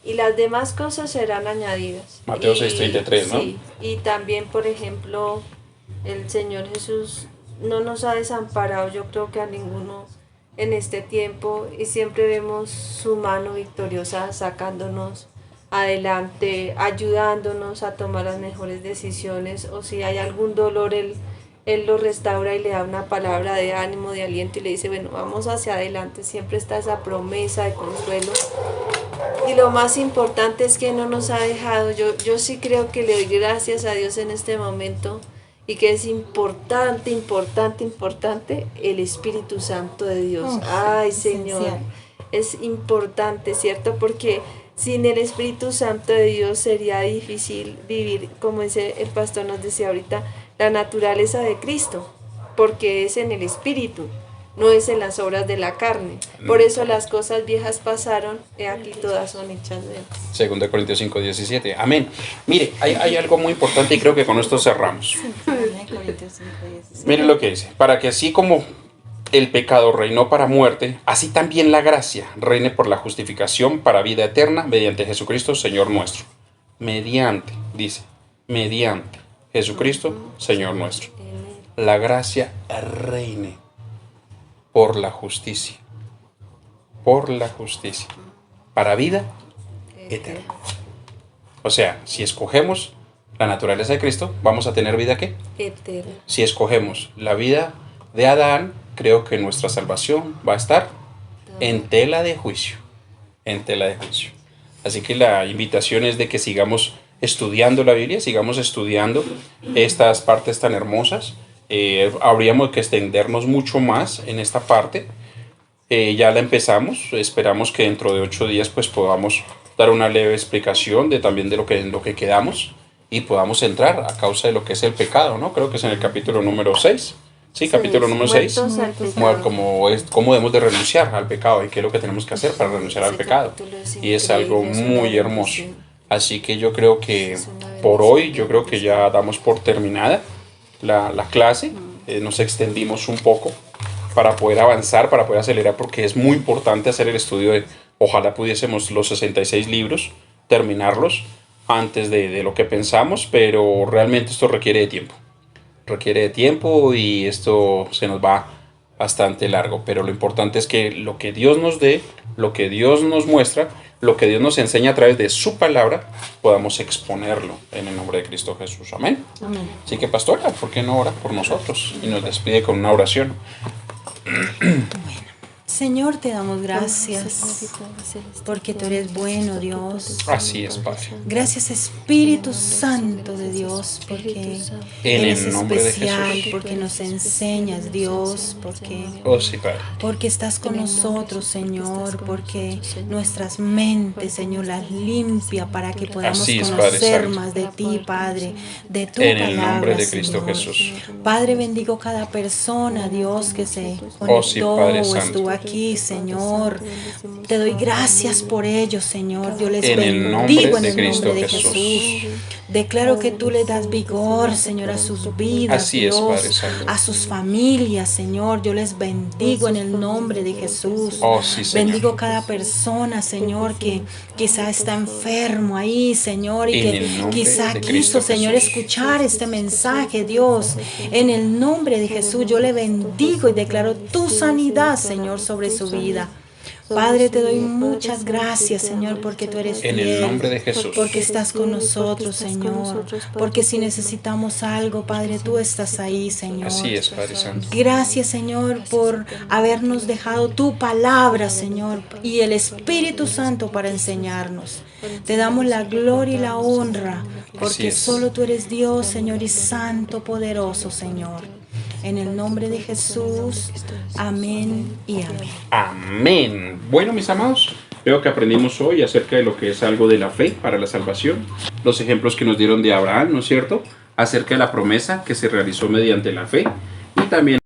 Speaker 3: y las demás cosas serán añadidas.
Speaker 1: Mateo
Speaker 3: Y-
Speaker 1: 6:33, ¿no?
Speaker 3: Sí, y también, por ejemplo, el Señor Jesús no nos ha desamparado, yo creo que a ninguno en este tiempo, y siempre vemos su mano victoriosa sacándonos adelante, ayudándonos a tomar las mejores decisiones, o si hay algún dolor, él lo restaura y le da una palabra de ánimo, de aliento, y le dice, bueno, vamos hacia adelante. Siempre está esa promesa de consuelo. Y lo más importante es que no nos ha dejado. Yo sí creo que le doy gracias a Dios en este momento, y que es importante el Espíritu Santo de Dios.
Speaker 2: Oh,
Speaker 3: Ay,
Speaker 2: esencial.
Speaker 3: Señor, es importante, ¿cierto? Porque sin el Espíritu Santo de Dios sería difícil vivir, como ese, el pastor nos decía ahorita, la naturaleza de Cristo, porque es en el Espíritu, no es en las obras de la carne. Por eso las cosas viejas pasaron, y aquí todas son hechas nuevas.
Speaker 1: 2 Corintios 5:17. Amén. Mire, hay algo muy importante y creo que con esto cerramos. Mire lo que dice. Para que así como el pecado reinó para muerte, así también la gracia reine por la justificación para vida eterna mediante Jesucristo, Señor nuestro. Dice, mediante Jesucristo, Señor nuestro. La gracia reine por la justicia. Por la justicia. Para vida eterna. O sea, si escogemos la naturaleza de Cristo, vamos a tener vida ¿qué?
Speaker 3: Eterna.
Speaker 1: Si escogemos la vida de Adán, creo que nuestra salvación va a estar en tela de juicio. En tela de juicio. Así que la invitación es de que sigamos estudiando la Biblia, sigamos estudiando estas partes tan hermosas. Habríamos que extendernos mucho más en esta parte. Ya la empezamos, esperamos que dentro de 8 días pues podamos dar una leve explicación también de lo que quedamos, y podamos entrar a causa de lo que es el pecado, ¿no? Creo que es en el capítulo número 6. Sí, capítulo número 6.
Speaker 3: Muertos al pecado.
Speaker 1: Cómo debemos de renunciar al pecado y qué es lo que tenemos que hacer para renunciar al
Speaker 3: Ese
Speaker 1: pecado.
Speaker 3: capítulo es
Speaker 1: Y es algo
Speaker 3: increíble, es una
Speaker 1: muy hermoso.
Speaker 3: bendición.
Speaker 1: Así que yo creo que
Speaker 3: Es una
Speaker 1: por
Speaker 3: bendición.
Speaker 1: hoy, yo creo que ya damos por terminada la clase. Nos extendimos un poco para poder avanzar, para poder acelerar, porque es muy importante hacer el estudio ojalá pudiésemos los 66 libros, terminarlos antes de lo que pensamos, pero realmente esto requiere de tiempo. Requiere de tiempo y esto se nos va bastante largo, pero lo importante es que lo que Dios nos dé, lo que Dios nos muestra, lo que Dios nos enseña a través de su palabra, podamos exponerlo en el nombre de Cristo Jesús. Amén.
Speaker 2: Amén.
Speaker 1: Así que, pastora, ¿por qué no ora por nosotros? Y nos despide con una oración.
Speaker 2: Señor, te damos gracias porque tú eres bueno, Dios.
Speaker 1: Así es, Padre.
Speaker 2: Gracias, Espíritu Santo de Dios, porque
Speaker 1: En
Speaker 2: eres
Speaker 1: el nombre de
Speaker 2: especial,
Speaker 1: Jesús.
Speaker 2: porque nos enseñas, Dios,
Speaker 1: Oh, sí, Padre.
Speaker 2: porque estás con nosotros, Señor, porque nuestras mentes, Señor, las limpia para que podamos
Speaker 1: Así es, Padre
Speaker 2: conocer
Speaker 1: Santo.
Speaker 2: más de ti, Padre, de tu
Speaker 1: En el
Speaker 2: palabra,
Speaker 1: nombre de Cristo
Speaker 2: Señor.
Speaker 1: Jesús.
Speaker 2: Padre, bendigo cada persona, Dios, que se
Speaker 1: Oh, sí,
Speaker 2: conectó
Speaker 1: Padre
Speaker 2: o
Speaker 1: Santo.
Speaker 2: estuvo aquí aquí, Señor. Te doy gracias por ellos, Señor. Yo les
Speaker 1: En el nombre
Speaker 2: bendigo en
Speaker 1: de
Speaker 2: el
Speaker 1: Cristo
Speaker 2: nombre de
Speaker 1: Jesús.
Speaker 2: Jesús. Declaro que tú le das vigor, Señor, a sus vidas,
Speaker 1: Así es, Padre
Speaker 2: Dios,
Speaker 1: Santo.
Speaker 2: a sus familias, Señor. Yo les bendigo en el nombre de Jesús.
Speaker 1: Oh, sí, Señor.
Speaker 2: Bendigo cada persona, Señor, que quizá está enfermo ahí, Señor, y
Speaker 1: En
Speaker 2: que
Speaker 1: el nombre
Speaker 2: quizá
Speaker 1: de Cristo
Speaker 2: quiso, Señor,
Speaker 1: Jesús.
Speaker 2: escuchar este mensaje, Dios. En el nombre de Jesús, yo le bendigo y declaro tu sanidad, Señor, sobre su vida. Padre, te doy muchas gracias, Señor, porque tú eres
Speaker 1: En el
Speaker 2: fiel,
Speaker 1: nombre de Jesús.
Speaker 2: porque estás con nosotros, Señor, porque si necesitamos algo, Padre, tú estás ahí, Señor.
Speaker 1: Así es, Padre Santo.
Speaker 2: Gracias, Señor, por habernos dejado tu palabra, Señor, y el Espíritu Santo para enseñarnos. Te damos la gloria y la honra,
Speaker 1: Así
Speaker 2: porque
Speaker 1: es.
Speaker 2: solo tú eres Dios, Señor, y santo, poderoso, Señor. En el nombre de Jesús, amén y amén.
Speaker 1: Amén. Bueno, mis amados, veo que aprendimos hoy acerca de lo que es algo de la fe para la salvación. Los ejemplos que nos dieron de Abraham, ¿no es cierto? Acerca de la promesa que se realizó mediante la fe. Y también